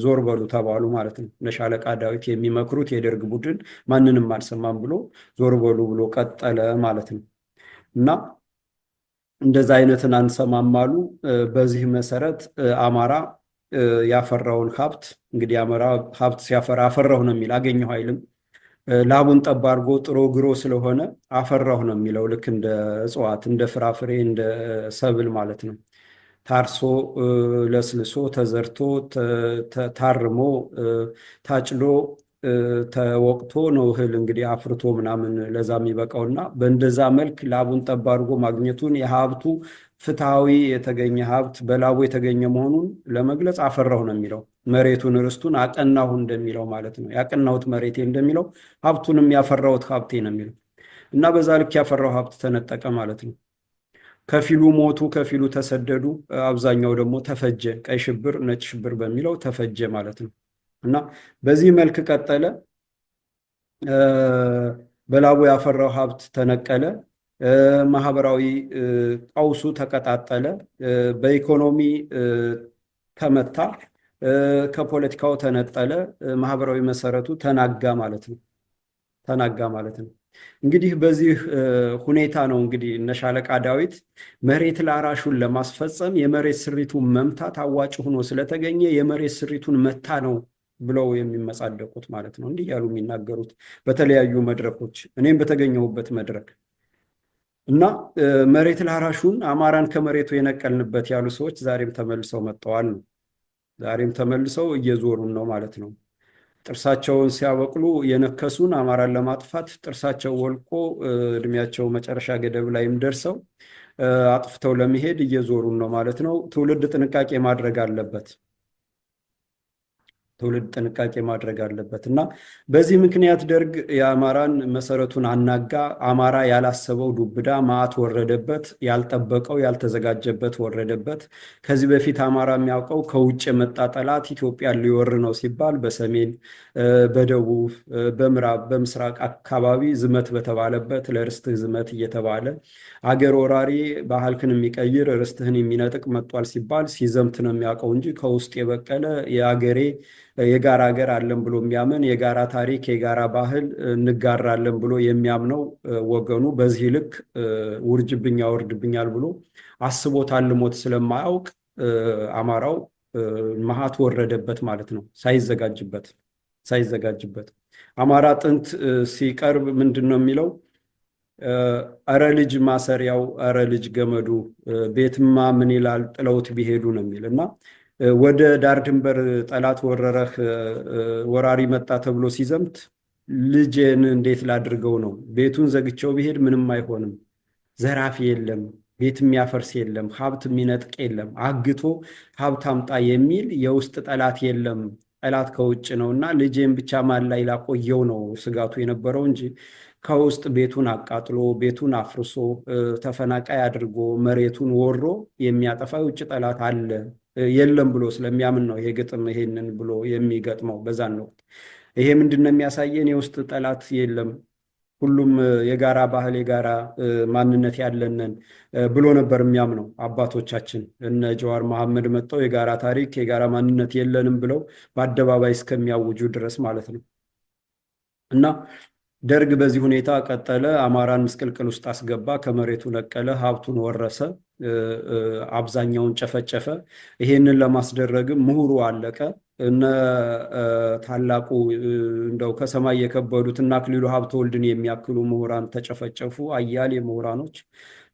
ዞር በሉ ተባሉ ማለት ነው። እነ ሻለቃ ዳዊት የሚመክሩት የደርግ ቡድን ማንንም አልሰማም ብሎ ዞር በሉ ብሎ ቀጠለ ማለት ነው እና እንደዛ አይነትን አንሰማም አሉ። በዚህ መሰረት አማራ ያፈራውን ሀብት እንግዲህ አማራ ሀብት ሲያፈራ አፈራሁ ነው የሚል አገኘሁ አይልም። ላቡን ጠብ አድርጎ ጥሮ ግሮ ስለሆነ አፈራሁ ነው የሚለው። ልክ እንደ እጽዋት፣ እንደ ፍራፍሬ፣ እንደ ሰብል ማለት ነው። ታርሶ ለስልሶ ተዘርቶ ታርሞ ታጭዶ ተወቅቶ ነው እህል እንግዲህ አፍርቶ ምናምን ለዛ የሚበቃውና በእንደዛ መልክ ላቡን ጠብ አድርጎ ማግኘቱን የሀብቱ ፍትሐዊ የተገኘ ሀብት በላቡ የተገኘ መሆኑን ለመግለጽ አፈራሁ ነው የሚለው። መሬቱን ርስቱን አቀናሁ እንደሚለው ማለት ነው። ያቀናሁት መሬቴ እንደሚለው ሀብቱንም ያፈራሁት ሀብቴ ነው የሚለው እና በዛ ልክ ያፈራው ሀብት ተነጠቀ ማለት ነው። ከፊሉ ሞቱ፣ ከፊሉ ተሰደዱ፣ አብዛኛው ደግሞ ተፈጀ። ቀይ ሽብር፣ ነጭ ሽብር በሚለው ተፈጀ ማለት ነው እና በዚህ መልክ ቀጠለ። በላቡ ያፈራው ሀብት ተነቀለ። ማህበራዊ ቀውሱ ተቀጣጠለ። በኢኮኖሚ ተመታ። ከፖለቲካው ተነጠለ። ማህበራዊ መሰረቱ ተናጋ ማለት ነው። እንግዲህ በዚህ ሁኔታ ነው እንግዲህ እነ ሻለቃ ዳዊት መሬት ላራሹን ለማስፈጸም የመሬት ስሪቱን መምታት አዋጭ ሆኖ ስለተገኘ የመሬት ስሪቱን መታ ነው ብለው የሚመጻደቁት ማለት ነው። እንዲህ ያሉ የሚናገሩት በተለያዩ መድረኮች፣ እኔም በተገኘሁበት መድረክ እና መሬት ላራሹን አማራን ከመሬቱ የነቀልንበት ያሉ ሰዎች ዛሬም ተመልሰው መጥተዋል ነው። ዛሬም ተመልሰው እየዞሩን ነው ማለት ነው። ጥርሳቸውን ሲያበቅሉ የነከሱን አማራን ለማጥፋት ጥርሳቸው ወልቆ እድሜያቸው መጨረሻ ገደብ ላይም ደርሰው አጥፍተው ለመሄድ እየዞሩን ነው ማለት ነው። ትውልድ ጥንቃቄ ማድረግ አለበት። እና በዚህ ምክንያት ደርግ የአማራን መሰረቱን አናጋ። አማራ ያላሰበው ዱብዳ ማዕት ወረደበት። ያልጠበቀው ያልተዘጋጀበት ወረደበት። ከዚህ በፊት አማራ የሚያውቀው ከውጭ የመጣ ጠላት ኢትዮጵያን ሊወር ነው ሲባል በሰሜን፣ በደቡብ፣ በምዕራብ፣ በምስራቅ አካባቢ ዝመት በተባለበት ለርስትህ ዝመት እየተባለ አገር ወራሪ ባህልክን የሚቀይር ርስትህን የሚነጥቅ መጧል ሲባል ሲዘምት ነው የሚያውቀው እንጂ ከውስጥ የበቀለ የጋራ ሀገር አለን ብሎ የሚያምን የጋራ ታሪክ የጋራ ባህል እንጋራለን ብሎ የሚያምነው ወገኑ በዚህ ልክ ውርጅብኝ ያወርድብኛል ብሎ አስቦት አልሞት ስለማያውቅ አማራው መዓት ወረደበት ማለት ነው። ሳይዘጋጅበት አማራ ጥንት ሲቀርብ ምንድን ነው የሚለው? እረ ልጅ ማሰሪያው፣ እረ ልጅ ገመዱ፣ ቤትማ ምን ይላል ጥለውት ቢሄዱ ነው የሚል እና ወደ ዳር ድንበር ጠላት ወረረህ፣ ወራሪ መጣ ተብሎ ሲዘምት ልጄን እንዴት ላድርገው ነው? ቤቱን ዘግቼው ቢሄድ ምንም አይሆንም። ዘራፊ የለም፣ ቤት የሚያፈርስ የለም፣ ሀብት የሚነጥቅ የለም፣ አግቶ ሀብት አምጣ የሚል የውስጥ ጠላት የለም። ጠላት ከውጭ ነው እና ልጄን ብቻ ማን ላይ ላቆየው ነው ስጋቱ የነበረው እንጂ ከውስጥ ቤቱን አቃጥሎ ቤቱን አፍርሶ ተፈናቃይ አድርጎ መሬቱን ወሮ የሚያጠፋ የውጭ ጠላት አለ የለም ብሎ ስለሚያምን ነው ይሄ ግጥም ይሄንን ብሎ የሚገጥመው በዛን ወቅት። ይሄ ምንድን ነው የሚያሳየን? የውስጥ ጠላት የለም፣ ሁሉም የጋራ ባህል የጋራ ማንነት ያለንን ብሎ ነበር የሚያምነው አባቶቻችን። እነ ጀዋር መሐመድ መጥተው የጋራ ታሪክ የጋራ ማንነት የለንም ብለው በአደባባይ እስከሚያውጁ ድረስ ማለት ነው። እና ደርግ በዚህ ሁኔታ ቀጠለ። አማራን ምስቅልቅል ውስጥ አስገባ፣ ከመሬቱ ነቀለ፣ ሀብቱን ወረሰ፣ አብዛኛውን ጨፈጨፈ። ይሄንን ለማስደረግም ምሁሩ አለቀ። እነ ታላቁ እንደው ከሰማይ የከበዱት እና አክሊሉ ሀብተወልድን የሚያክሉ ምሁራን ተጨፈጨፉ። አያሌ ምሁራኖች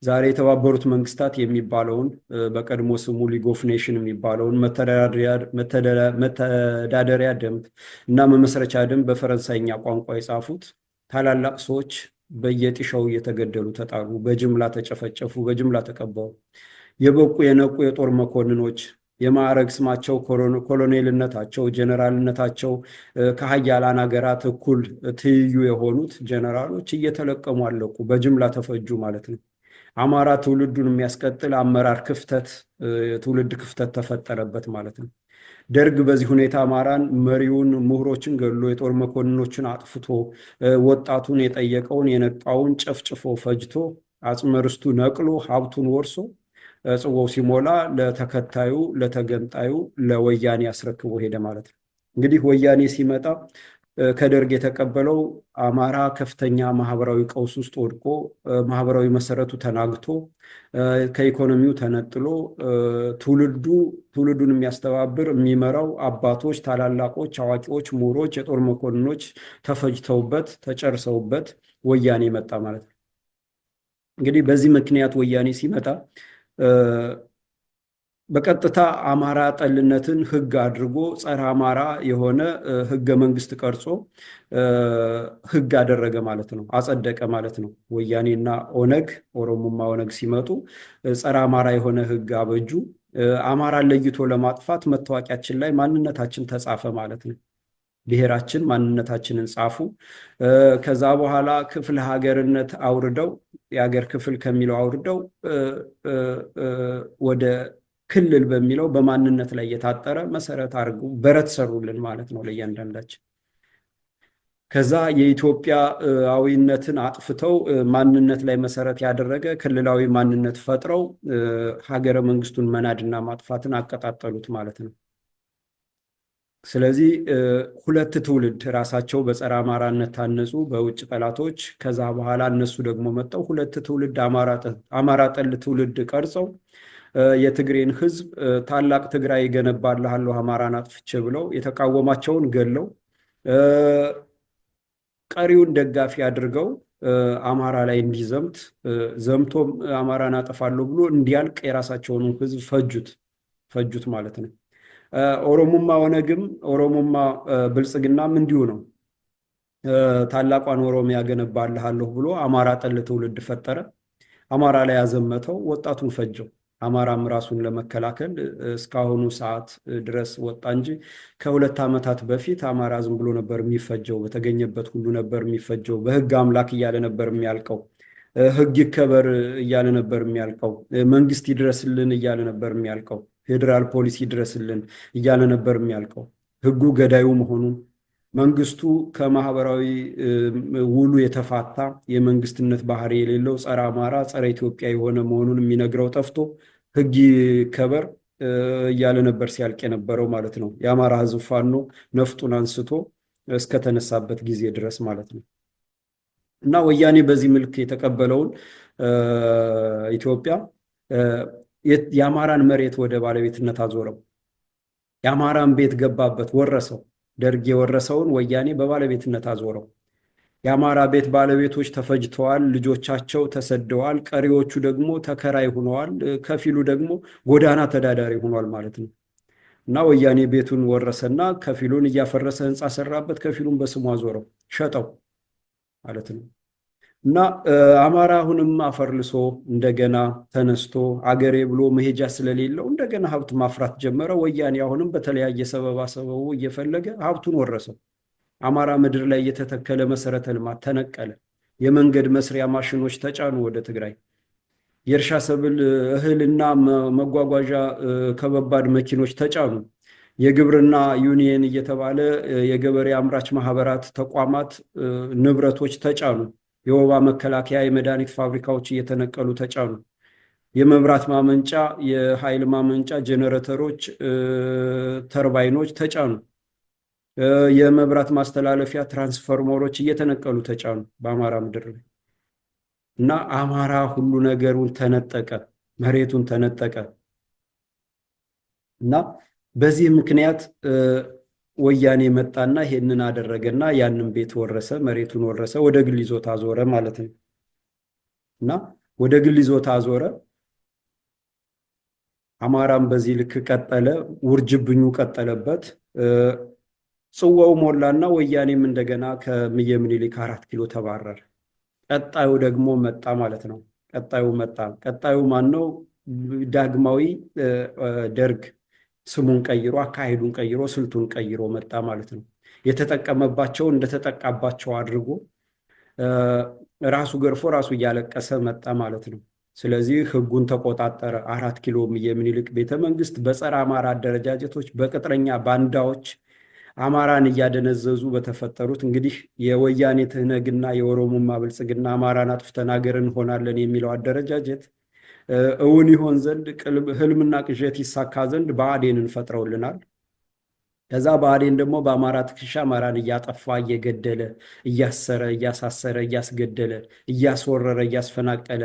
ዛሬ የተባበሩት መንግስታት የሚባለውን በቀድሞ ስሙ ሊግ ኦፍ ኔሽን የሚባለውን መተዳደሪያ ደንብ እና መመስረቻ ደንብ በፈረንሳይኛ ቋንቋ የጻፉት ታላላቅ ሰዎች በየጢሻው እየተገደሉ ተጣሉ፣ በጅምላ ተጨፈጨፉ፣ በጅምላ ተቀበሩ። የበቁ የነቁ የጦር መኮንኖች የማዕረግ ስማቸው ኮሎኔልነታቸው፣ ጀነራልነታቸው ከሀያላን ሀገራት እኩል ትይዩ የሆኑት ጀነራሎች እየተለቀሙ አለቁ፣ በጅምላ ተፈጁ ማለት ነው። አማራ ትውልዱን የሚያስቀጥል አመራር ክፍተት፣ ትውልድ ክፍተት ተፈጠረበት ማለት ነው። ደርግ በዚህ ሁኔታ አማራን መሪውን ምሁሮችን ገሎ የጦር መኮንኖችን አጥፍቶ ወጣቱን የጠየቀውን የነቃውን ጨፍጭፎ ፈጅቶ አጽመ ርስቱ ነቅሎ ሀብቱን ወርሶ ጽዋው ሲሞላ ለተከታዩ ለተገንጣዩ ለወያኔ አስረክቦ ሄደ ማለት ነው። እንግዲህ ወያኔ ሲመጣ ከደርግ የተቀበለው አማራ ከፍተኛ ማህበራዊ ቀውስ ውስጥ ወድቆ ማህበራዊ መሰረቱ ተናግቶ ከኢኮኖሚው ተነጥሎ ትውልዱን የሚያስተባብር የሚመራው አባቶች፣ ታላላቆች፣ አዋቂዎች፣ ምሁሮች፣ የጦር መኮንኖች ተፈጅተውበት ተጨርሰውበት ወያኔ መጣ ማለት ነው። እንግዲህ በዚህ ምክንያት ወያኔ ሲመጣ በቀጥታ አማራ ጠልነትን ህግ አድርጎ ጸረ አማራ የሆነ ህገ መንግስት ቀርጾ ህግ አደረገ ማለት ነው፣ አጸደቀ ማለት ነው። ወያኔና ኦነግ ኦሮሞማ ኦነግ ሲመጡ ጸረ አማራ የሆነ ህግ አበጁ። አማራን ለይቶ ለማጥፋት መታወቂያችን ላይ ማንነታችን ተጻፈ ማለት ነው። ብሔራችን ማንነታችንን ጻፉ። ከዛ በኋላ ክፍለ ሀገርነት አውርደው የሀገር ክፍል ከሚለው አውርደው ወደ ክልል በሚለው በማንነት ላይ የታጠረ መሰረት አድርገው በረት ሰሩልን ማለት ነው ለእያንዳንዳችን። ከዛ የኢትዮጵያዊነትን አጥፍተው ማንነት ላይ መሰረት ያደረገ ክልላዊ ማንነት ፈጥረው ሀገረ መንግስቱን መናድና ማጥፋትን አቀጣጠሉት ማለት ነው። ስለዚህ ሁለት ትውልድ ራሳቸው በጸረ አማራነት ታነጹ በውጭ ጠላቶች። ከዛ በኋላ እነሱ ደግሞ መጣው ሁለት ትውልድ አማራ ጠል ትውልድ ቀርጸው የትግሬን ህዝብ ታላቅ ትግራይ ገነባልሃለሁ አማራን አጥፍቼ ብለው የተቃወማቸውን ገለው ቀሪውን ደጋፊ አድርገው አማራ ላይ እንዲዘምት ዘምቶም አማራን አጠፋለሁ ብሎ እንዲያልቅ የራሳቸውን ህዝብ ፈጁት ማለት ነው። ኦሮሞማ ኦነግም ኦሮሞማ ብልጽግናም እንዲሁ ነው። ታላቋን ኦሮሚያ ገነባልሃለሁ ብሎ አማራ ጠል ትውልድ ፈጠረ። አማራ ላይ ያዘመተው ወጣቱን ፈጀው። አማራም ራሱን ለመከላከል እስካሁኑ ሰዓት ድረስ ወጣ እንጂ ከ2 ዓመታት በፊት አማራ ዝም ብሎ ነበር የሚፈጀው። በተገኘበት ሁሉ ነበር የሚፈጀው። በህግ አምላክ እያለ ነበር የሚያልቀው። ህግ ይከበር እያለ ነበር የሚያልቀው። መንግስት ይድረስልን እያለ ነበር የሚያልቀው። ፌዴራል ፖሊስ ይድረስልን እያለ ነበር የሚያልቀው። ህጉ ገዳዩ መሆኑን መንግስቱ ከማህበራዊ ውሉ የተፋታ የመንግስትነት ባህሪ የሌለው ጸረ አማራ ጸረ ኢትዮጵያ የሆነ መሆኑን የሚነግረው ጠፍቶ ህግ ይከበር እያለ ነበር ሲያልቅ የነበረው ማለት ነው። የአማራ ህዝብ ፋኖ ነፍጡን አንስቶ እስከተነሳበት ጊዜ ድረስ ማለት ነው። እና ወያኔ በዚህ መልክ የተቀበለውን ኢትዮጵያ የአማራን መሬት ወደ ባለቤትነት አዞረው። የአማራን ቤት ገባበት፣ ወረሰው። ደርግ የወረሰውን ወያኔ በባለቤትነት አዞረው። የአማራ ቤት ባለቤቶች ተፈጅተዋል፣ ልጆቻቸው ተሰደዋል፣ ቀሪዎቹ ደግሞ ተከራይ ሆነዋል፣ ከፊሉ ደግሞ ጎዳና ተዳዳሪ ሆኗል ማለት ነው። እና ወያኔ ቤቱን ወረሰና ከፊሉን እያፈረሰ ህንፃ ሰራበት፣ ከፊሉን በስሙ አዞረው፣ ሸጠው ማለት ነው። እና አማራ አሁንም አፈርልሶ እንደገና ተነስቶ አገሬ ብሎ መሄጃ ስለሌለው እንደገና ሀብት ማፍራት ጀመረ። ወያኔ አሁንም በተለያየ ሰበቡ እየፈለገ ሀብቱን ወረሰው። አማራ ምድር ላይ የተተከለ መሰረተ ልማት ተነቀለ። የመንገድ መስሪያ ማሽኖች ተጫኑ ወደ ትግራይ። የእርሻ ሰብል እህልና መጓጓዣ ከባባድ መኪኖች ተጫኑ። የግብርና ዩኒየን እየተባለ የገበሬ አምራች ማህበራት ተቋማት ንብረቶች ተጫኑ። የወባ መከላከያ የመድኃኒት ፋብሪካዎች እየተነቀሉ ተጫኑ። የመብራት ማመንጫ የኃይል ማመንጫ ጄኔሬተሮች፣ ተርባይኖች ተጫኑ። የመብራት ማስተላለፊያ ትራንስፎርመሮች እየተነቀሉ ተጫኑ በአማራ ምድር ላይ እና አማራ ሁሉ ነገሩን ተነጠቀ፣ መሬቱን ተነጠቀ እና በዚህ ምክንያት ወያኔ መጣና ይሄንን አደረገና ያንን ቤት ወረሰ፣ መሬቱን ወረሰ፣ ወደ ግል ይዞታ አዞረ ማለት ነው እና ወደ ግል ይዞታ አዞረ። አማራም በዚህ ልክ ቀጠለ፣ ውርጅብኙ ቀጠለበት። ጽዋው ሞላና ወያኔም እንደገና ከእምዬ ምኒልክ 4 ኪሎ ተባረረ። ቀጣዩ ደግሞ መጣ ማለት ነው። ቀጣዩ መጣ። ቀጣዩ ማን ነው? ዳግማዊ ደርግ ስሙን ቀይሮ አካሄዱን ቀይሮ ስልቱን ቀይሮ መጣ ማለት ነው። የተጠቀመባቸው እንደተጠቃባቸው አድርጎ ራሱ ገርፎ ራሱ እያለቀሰ መጣ ማለት ነው። ስለዚህ ህጉን ተቆጣጠረ። 4 ኪሎ የምኒልክ ቤተመንግስት በጸረ አማራ አደረጃጀቶች፣ በቅጥረኛ ባንዳዎች አማራን እያደነዘዙ በተፈጠሩት እንግዲህ የወያኔ ትህነግና የኦሮሞማ ብልጽግና አማራን አጥፍተን ሀገር እንሆናለን የሚለው አደረጃጀት እውን ይሆን ዘንድ ህልምና ቅዠት ይሳካ ዘንድ ብአዴንን ፈጥረውልናል። ከዛ ብአዴን ደግሞ በአማራ ትከሻ አማራን እያጠፋ እየገደለ እያሰረ እያሳሰረ እያስገደለ እያስወረረ እያስፈናቀለ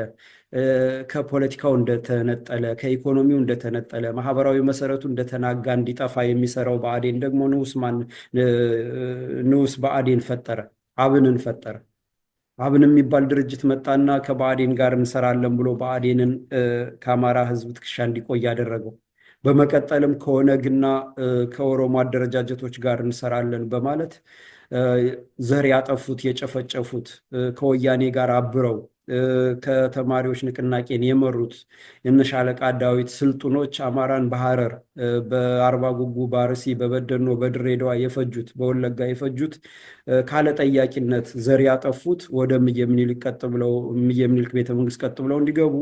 ከፖለቲካው እንደተነጠለ ከኢኮኖሚው እንደተነጠለ ማህበራዊ መሰረቱ እንደተናጋ እንዲጠፋ የሚሰራው ብአዴን ደግሞ ንዑስ ብአዴን ፈጠረ፣ አብንን ፈጠረ። አብን የሚባል ድርጅት መጣና ከብአዴን ጋር እንሰራለን ብሎ ብአዴንን ከአማራ ህዝብ ትከሻ እንዲቆይ ያደረገው። በመቀጠልም ከኦነግና ከኦሮሞ አደረጃጀቶች ጋር እንሰራለን በማለት ዘር ያጠፉት የጨፈጨፉት ከወያኔ ጋር አብረው ከተማሪዎች ንቅናቄን የመሩት የነሻለቃ ዳዊት ስልጡኖች አማራን በሐረር፣ በአርባ ጉጉ፣ በአርሲ፣ በበደኖ፣ በድሬዳዋ የፈጁት፣ በወለጋ የፈጁት ካለ ጠያቂነት ዘር ያጠፉት ወደ እምዬ ምኒልክ ቤተመንግስት ቀጥ ብለው እንዲገቡ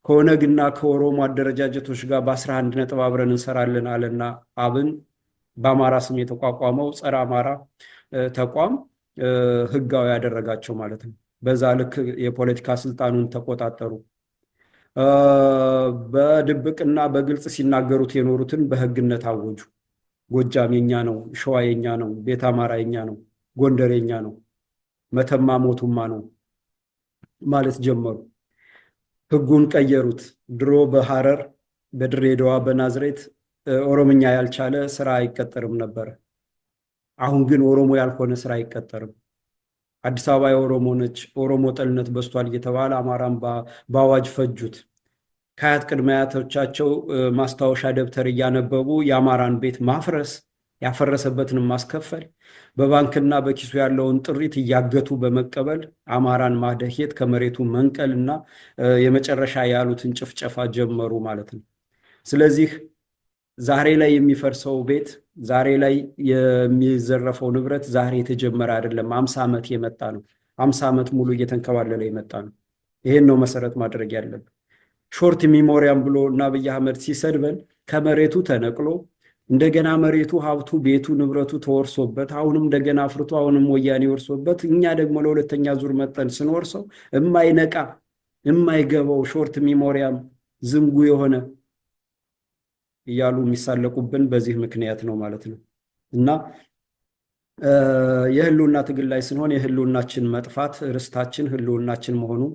ከኦነግና ከኦሮሞ አደረጃጀቶች ጋር በ11 ነጥብ አብረን እንሰራለን አለና አብን በአማራ ስም የተቋቋመው ጸረ አማራ ተቋም ህጋዊ ያደረጋቸው ማለት ነው። በዛ ልክ የፖለቲካ ስልጣኑን ተቆጣጠሩ። በድብቅና በግልጽ ሲናገሩት የኖሩትን በህግነት አወጁ። ጎጃም የኛ ነው፣ ሸዋ የኛ ነው፣ ቤት አማራ የኛ ነው፣ ጎንደር የኛ ነው፣ መተማ ሞቱማ ነው ማለት ጀመሩ። ህጉን ቀየሩት። ድሮ በሐረር፣ በድሬዳዋ፣ በናዝሬት ኦሮምኛ ያልቻለ ስራ አይቀጠርም ነበር። አሁን ግን ኦሮሞ ያልሆነ ስራ አይቀጠርም። አዲስ አበባ የኦሮሞ ነች፣ ኦሮሞ ጠልነት በስቷል እየተባለ አማራን በአዋጅ ፈጁት። ከአያት ቅድመ አያቶቻቸው ማስታወሻ ደብተር እያነበቡ የአማራን ቤት ማፍረስ፣ ያፈረሰበትንም ማስከፈል፣ በባንክና በኪሱ ያለውን ጥሪት እያገቱ በመቀበል አማራን ማደሄት፣ ከመሬቱ መንቀል እና የመጨረሻ ያሉትን ጭፍጨፋ ጀመሩ ማለት ነው። ስለዚህ ዛሬ ላይ የሚፈርሰው ቤት፣ ዛሬ ላይ የሚዘረፈው ንብረት ዛሬ የተጀመረ አይደለም። 50 ዓመት የመጣ ነው። 50 ዓመት ሙሉ እየተንከባለለ የመጣ ነው። ይሄን ነው መሰረት ማድረግ ያለብን። ሾርት ሚሞሪያም ብሎ እና አብይ አህመድ ሲሰድበን ከመሬቱ ተነቅሎ እንደገና መሬቱ ሀብቱ ቤቱ ንብረቱ ተወርሶበት አሁንም እንደገና አፍርቶ አሁንም ወያኔ ወርሶበት እኛ ደግሞ ለሁለተኛ ዙር መጠን ስንወርሰው የማይነቃ የማይገባው ሾርት ሚሞሪያም ዝንጉ የሆነ እያሉ የሚሳለቁብን በዚህ ምክንያት ነው ማለት ነው። እና የህልውና ትግል ላይ ስንሆን የህልውናችን መጥፋት ርስታችን ህልውናችን መሆኑን፣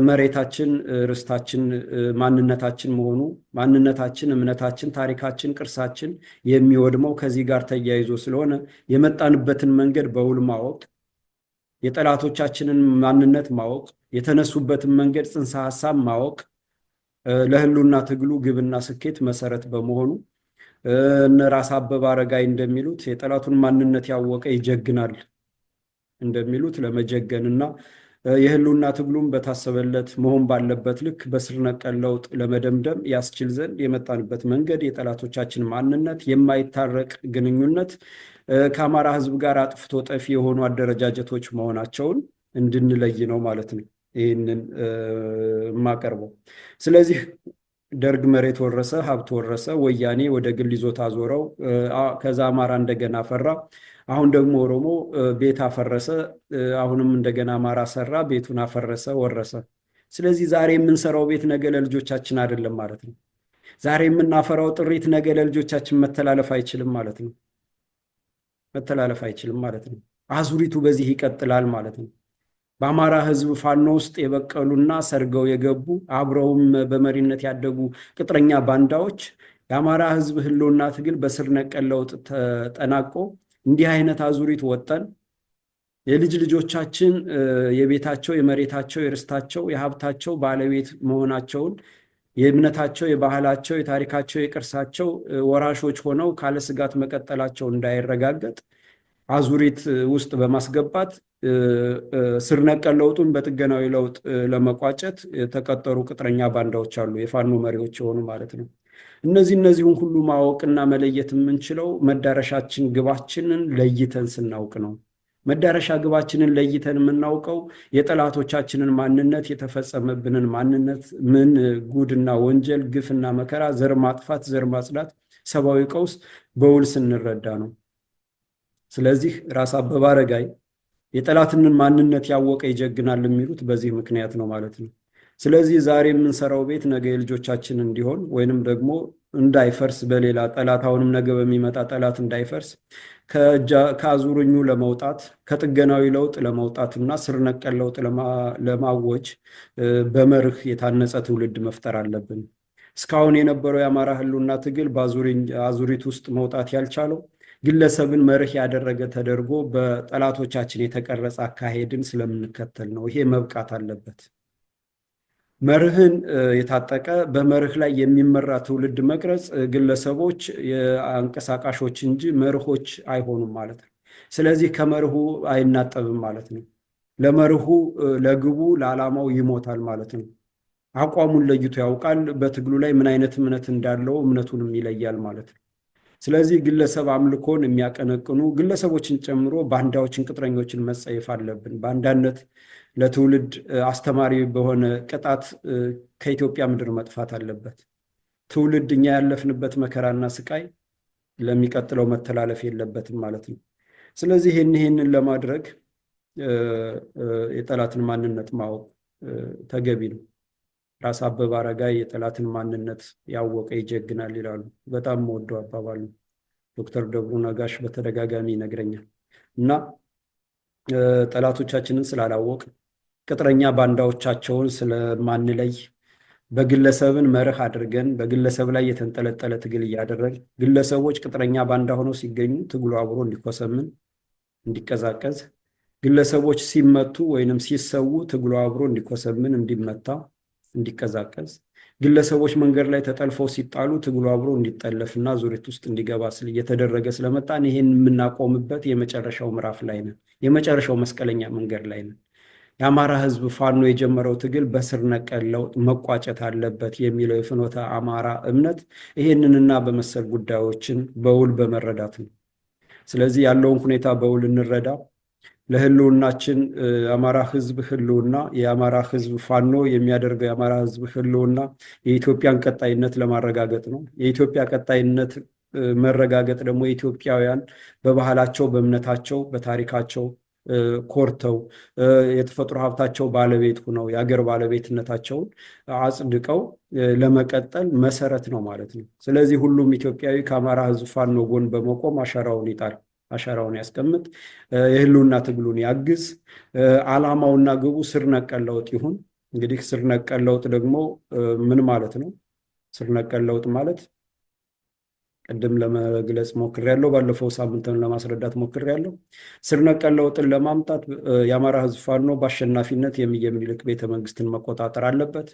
መሬታችን ርስታችን ማንነታችን መሆኑ፣ ማንነታችን እምነታችን ታሪካችን ቅርሳችን የሚወድመው ከዚህ ጋር ተያይዞ ስለሆነ የመጣንበትን መንገድ በውል ማወቅ፣ የጠላቶቻችንን ማንነት ማወቅ፣ የተነሱበትን መንገድ ጽንሰ ሀሳብ ማወቅ ለህልውና ትግሉ ግብና ስኬት መሰረት በመሆኑ እነ ራስ አበበ አረጋይ እንደሚሉት የጠላቱን ማንነት ያወቀ ይጀግናል እንደሚሉት ለመጀገንና የህልውና ትግሉም በታሰበለት መሆን ባለበት ልክ በስር ነቀል ለውጥ ለመደምደም ያስችል ዘንድ የመጣንበት መንገድ የጠላቶቻችን ማንነት የማይታረቅ ግንኙነት ከአማራ ህዝብ ጋር አጥፍቶ ጠፊ የሆኑ አደረጃጀቶች መሆናቸውን እንድንለይ ነው ማለት ነው ይህንን የማቀርበው። ስለዚህ ደርግ መሬት ወረሰ፣ ሀብት ወረሰ፣ ወያኔ ወደ ግል ይዞታ አዞረው፣ ከዛ አማራ እንደገና ፈራ። አሁን ደግሞ ኦሮሞ ቤት አፈረሰ፣ አሁንም እንደገና አማራ ሰራ፣ ቤቱን አፈረሰ፣ ወረሰ። ስለዚህ ዛሬ የምንሰራው ቤት ነገ ለልጆቻችን አይደለም ማለት ነው። ዛሬ የምናፈራው ጥሪት ነገ ለልጆቻችን መተላለፍ አይችልም ማለት ነው። መተላለፍ አይችልም ማለት ነው። አዙሪቱ በዚህ ይቀጥላል ማለት ነው። በአማራ ህዝብ ፋኖ ውስጥ የበቀሉና ሰርገው የገቡ አብረውም በመሪነት ያደጉ ቅጥረኛ ባንዳዎች የአማራ ህዝብ ህልውና ትግል በስር ነቀል ለውጥ ተጠናቆ እንዲህ አይነት አዙሪት ወጠን የልጅ ልጆቻችን የቤታቸው፣ የመሬታቸው፣ የርስታቸው፣ የሀብታቸው ባለቤት መሆናቸውን የእምነታቸው፣ የባህላቸው፣ የታሪካቸው፣ የቅርሳቸው ወራሾች ሆነው ካለ ስጋት መቀጠላቸው እንዳይረጋገጥ አዙሪት ውስጥ በማስገባት ስር ነቀል ለውጡን በጥገናዊ ለውጥ ለመቋጨት የተቀጠሩ ቅጥረኛ ባንዳዎች አሉ፣ የፋኖ መሪዎች የሆኑ ማለት ነው። እነዚህን ሁሉ ማወቅና መለየት የምንችለው መዳረሻችን ግባችንን ለይተን ስናውቅ ነው። መዳረሻ ግባችንን ለይተን የምናውቀው የጠላቶቻችንን ማንነት፣ የተፈጸመብንን ማንነት፣ ምን ጉድና ወንጀል፣ ግፍና መከራ፣ ዘር ማጥፋት፣ ዘር ማጽዳት፣ ሰብአዊ ቀውስ በውል ስንረዳ ነው። ስለዚህ ራስ አበበ አረጋይ የጠላትንን ማንነት ያወቀ ይጀግናል የሚሉት በዚህ ምክንያት ነው ማለት ነው። ስለዚህ ዛሬ የምንሰራው ቤት ነገ የልጆቻችን እንዲሆን ወይንም ደግሞ እንዳይፈርስ በሌላ ጠላት አሁንም ነገ በሚመጣ ጠላት እንዳይፈርስ ከአዙርኙ ለመውጣት ከጥገናዊ ለውጥ ለመውጣት እና ስር ነቀል ለውጥ ለማወጅ በመርህ የታነጸ ትውልድ መፍጠር አለብን። እስካሁን የነበረው የአማራ ህልውና ትግል በአዙሪት ውስጥ መውጣት ያልቻለው ግለሰብን መርህ ያደረገ ተደርጎ በጠላቶቻችን የተቀረጸ አካሄድን ስለምንከተል ነው። ይሄ መብቃት አለበት። መርህን የታጠቀ በመርህ ላይ የሚመራ ትውልድ መቅረጽ ግለሰቦች የአንቀሳቃሾች እንጂ መርሆች አይሆኑም ማለት ነው። ስለዚህ ከመርሁ አይናጠብም ማለት ነው። ለመርሁ ለግቡ ለዓላማው ይሞታል ማለት ነው። አቋሙን ለይቶ ያውቃል። በትግሉ ላይ ምን አይነት እምነት እንዳለው እምነቱንም ይለያል ማለት ነው። ስለዚህ ግለሰብ አምልኮን የሚያቀነቅኑ ግለሰቦችን ጨምሮ ባንዳዎችን፣ ቅጥረኞችን መጸየፍ አለብን። ባንዳነት ለትውልድ አስተማሪ በሆነ ቅጣት ከኢትዮጵያ ምድር መጥፋት አለበት። ትውልድ እኛ ያለፍንበት መከራና ስቃይ ለሚቀጥለው መተላለፍ የለበትም ማለት ነው። ስለዚህ ይህንን ለማድረግ የጠላትን ማንነት ማወቅ ተገቢ ነው። ራስ አበበ አረጋይ የጠላትን ማንነት ያወቀ ይጀግናል ይላሉ። በጣም መወደው አባባል ነው። ዶክተር ደብሩ ነጋሽ በተደጋጋሚ ይነግረኛል። እና ጠላቶቻችንን ስላላወቅ ቅጥረኛ ባንዳዎቻቸውን ስለማንለይ በግለሰብን መርህ አድርገን በግለሰብ ላይ የተንጠለጠለ ትግል እያደረግ ግለሰቦች ቅጥረኛ ባንዳ ሆነው ሲገኙ ትግሉ አብሮ እንዲኮሰምን እንዲቀዛቀዝ፣ ግለሰቦች ሲመቱ ወይንም ሲሰዉ ትግሉ አብሮ እንዲኮሰምን እንዲመታ እንዲቀዛቀዝ፣ ግለሰቦች መንገድ ላይ ተጠልፈው ሲጣሉ ትግሉ አብሮ እንዲጠለፍና ዙሪት ውስጥ እንዲገባ እየተደረገ ስለመጣን ይህን የምናቆምበት የመጨረሻው ምዕራፍ ላይ ነን። የመጨረሻው መስቀለኛ መንገድ ላይ ነን። የአማራ ህዝብ ፋኖ የጀመረው ትግል በስር ነቀል ለውጥ መቋጨት አለበት የሚለው የፍኖተ አማራ እምነት ይህንንና በመሰል ጉዳዮችን በውል በመረዳት ነው። ስለዚህ ያለውን ሁኔታ በውል እንረዳ። ለህልውናችን የአማራ ህዝብ ህልውና የአማራ ህዝብ ፋኖ የሚያደርገው የአማራ ህዝብ ህልውና የኢትዮጵያን ቀጣይነት ለማረጋገጥ ነው። የኢትዮጵያ ቀጣይነት መረጋገጥ ደግሞ የኢትዮጵያውያን በባህላቸው፣ በእምነታቸው፣ በታሪካቸው ኮርተው የተፈጥሮ ሀብታቸው ባለቤት ሆነው የአገር ባለቤትነታቸውን አጽድቀው ለመቀጠል መሰረት ነው ማለት ነው። ስለዚህ ሁሉም ኢትዮጵያዊ ከአማራ ህዝብ ፋኖ ጎን በመቆም አሻራውን ይጣል፣ አሻራውን ያስቀምጥ፣ የህልውና ትግሉን ያግዝ። ዓላማውና ግቡ ስር ነቀል ለውጥ ይሁን። እንግዲህ ስር ነቀል ለውጥ ደግሞ ምን ማለት ነው? ስር ነቀል ለውጥ ማለት ቅድም ለመግለጽ ሞክሬያለሁ፣ ባለፈው ሳምንትን ለማስረዳት ሞክሬያለሁ። ስር ነቀል ለውጥን ለማምጣት የአማራ ህዝብ ፋኖ በአሸናፊነት የእምዬ ምኒልክ ቤተመንግስትን መቆጣጠር አለበት።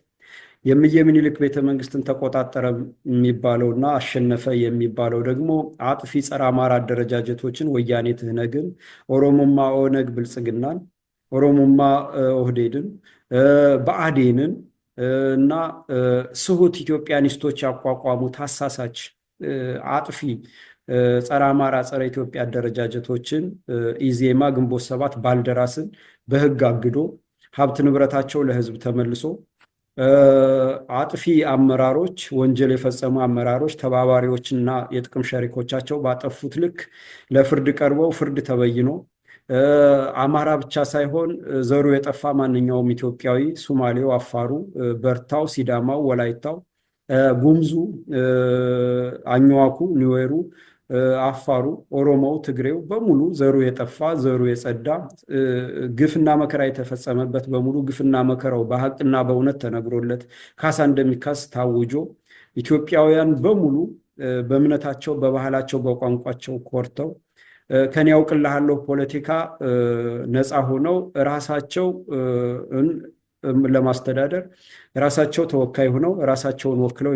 የእምዬ ምኒልክ ቤተመንግስትን ተቆጣጠረ የሚባለውና አሸነፈ የሚባለው ደግሞ አጥፊ ጸረ አማራ አደረጃጀቶችን ወያኔ ትህነግን፣ ኦሮሞማ ኦነግ ብልጽግናን፣ ኦሮሞማ ኦህዴድን፣ ብአዴንን እና ስሁት ኢትዮጵያኒስቶች ያቋቋሙት አሳሳች አጥፊ ጸረ አማራ ጸረ ኢትዮጵያ አደረጃጀቶችን ኢዜማ፣ ግንቦት ሰባት፣ ባልደራስን በህግ አግዶ ሀብት ንብረታቸው ለህዝብ ተመልሶ አጥፊ አመራሮች፣ ወንጀል የፈጸሙ አመራሮች፣ ተባባሪዎችና የጥቅም ሸሪኮቻቸው ባጠፉት ልክ ለፍርድ ቀርበው ፍርድ ተበይኖ አማራ ብቻ ሳይሆን ዘሩ የጠፋ ማንኛውም ኢትዮጵያዊ ሱማሌው፣ አፋሩ፣ በርታው፣ ሲዳማው፣ ወላይታው፣ ጉምዙ፣ አኝዋኩ፣ ኒዌሩ፣ አፋሩ፣ ኦሮሞው፣ ትግሬው በሙሉ ዘሩ የጠፋ ዘሩ የጸዳ ግፍና መከራ የተፈጸመበት በሙሉ ግፍና መከራው በሀቅና በእውነት ተነግሮለት ካሳ እንደሚካስ ታውጆ ኢትዮጵያውያን በሙሉ በእምነታቸው፣ በባህላቸው፣ በቋንቋቸው ኮርተው ከኔ ያውቅልሃለሁ ፖለቲካ ነፃ ሆነው ራሳቸው ለማስተዳደር ራሳቸው ተወካይ ሆነው ራሳቸውን ወክለው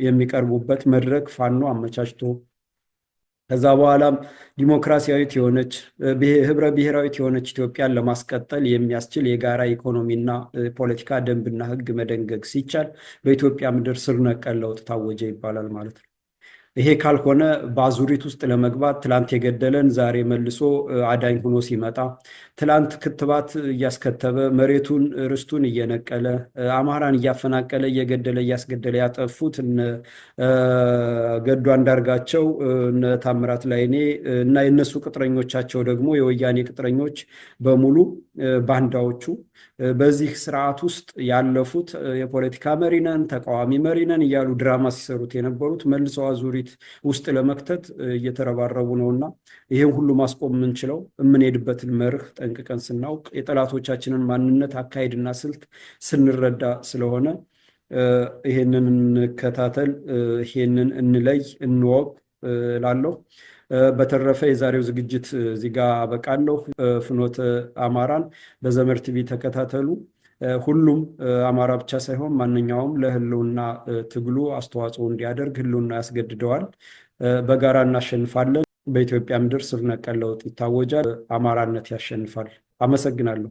የሚቀርቡበት መድረክ ፋኖ አመቻችቶ ከዛ በኋላም ዲሞክራሲያዊት የሆነች ህብረ ብሔራዊት የሆነች ኢትዮጵያን ለማስቀጠል የሚያስችል የጋራ ኢኮኖሚና ፖለቲካ ደንብና ሕግ መደንገግ ሲቻል በኢትዮጵያ ምድር ስር ነቀል ለውጥ ታወጀ ይባላል ማለት ነው። ይሄ ካልሆነ በአዙሪት ውስጥ ለመግባት ትላንት የገደለን ዛሬ መልሶ አዳኝ ሆኖ ሲመጣ ትላንት ክትባት እያስከተበ መሬቱን ርስቱን እየነቀለ አማራን እያፈናቀለ እየገደለ እያስገደለ ያጠፉት ገዱ አንዳርጋቸው ታምራት ላይኔ እና የነሱ ቅጥረኞቻቸው ደግሞ የወያኔ ቅጥረኞች በሙሉ ባንዳዎቹ በዚህ ስርዓት ውስጥ ያለፉት የፖለቲካ መሪነን ተቃዋሚ መሪነን እያሉ ድራማ ሲሰሩት የነበሩት መልሰው አዙሪት ውስጥ ለመክተት እየተረባረቡ ነውና ይሄን ሁሉ ማስቆም የምንችለው የምንሄድበትን መርህ ጠንቅቀን ስናውቅ የጠላቶቻችንን ማንነት አካሄድና ስልት ስንረዳ ስለሆነ ይሄንን እንከታተል፣ ይሄንን እንለይ፣ እንወቅ ላለሁ። በተረፈ የዛሬው ዝግጅት እዚህ ጋር አበቃለሁ። ፍኖተ አማራን በዘመድ ቲቪ ተከታተሉ። ሁሉም አማራ ብቻ ሳይሆን ማንኛውም ለህልውና ትግሉ አስተዋጽኦ እንዲያደርግ ህልውና ያስገድደዋል። በጋራ እናሸንፋለን። በኢትዮጵያ ምድር ስር ነቀል ለውጥ ይታወጃል። አማራነት ያሸንፋል። አመሰግናለሁ።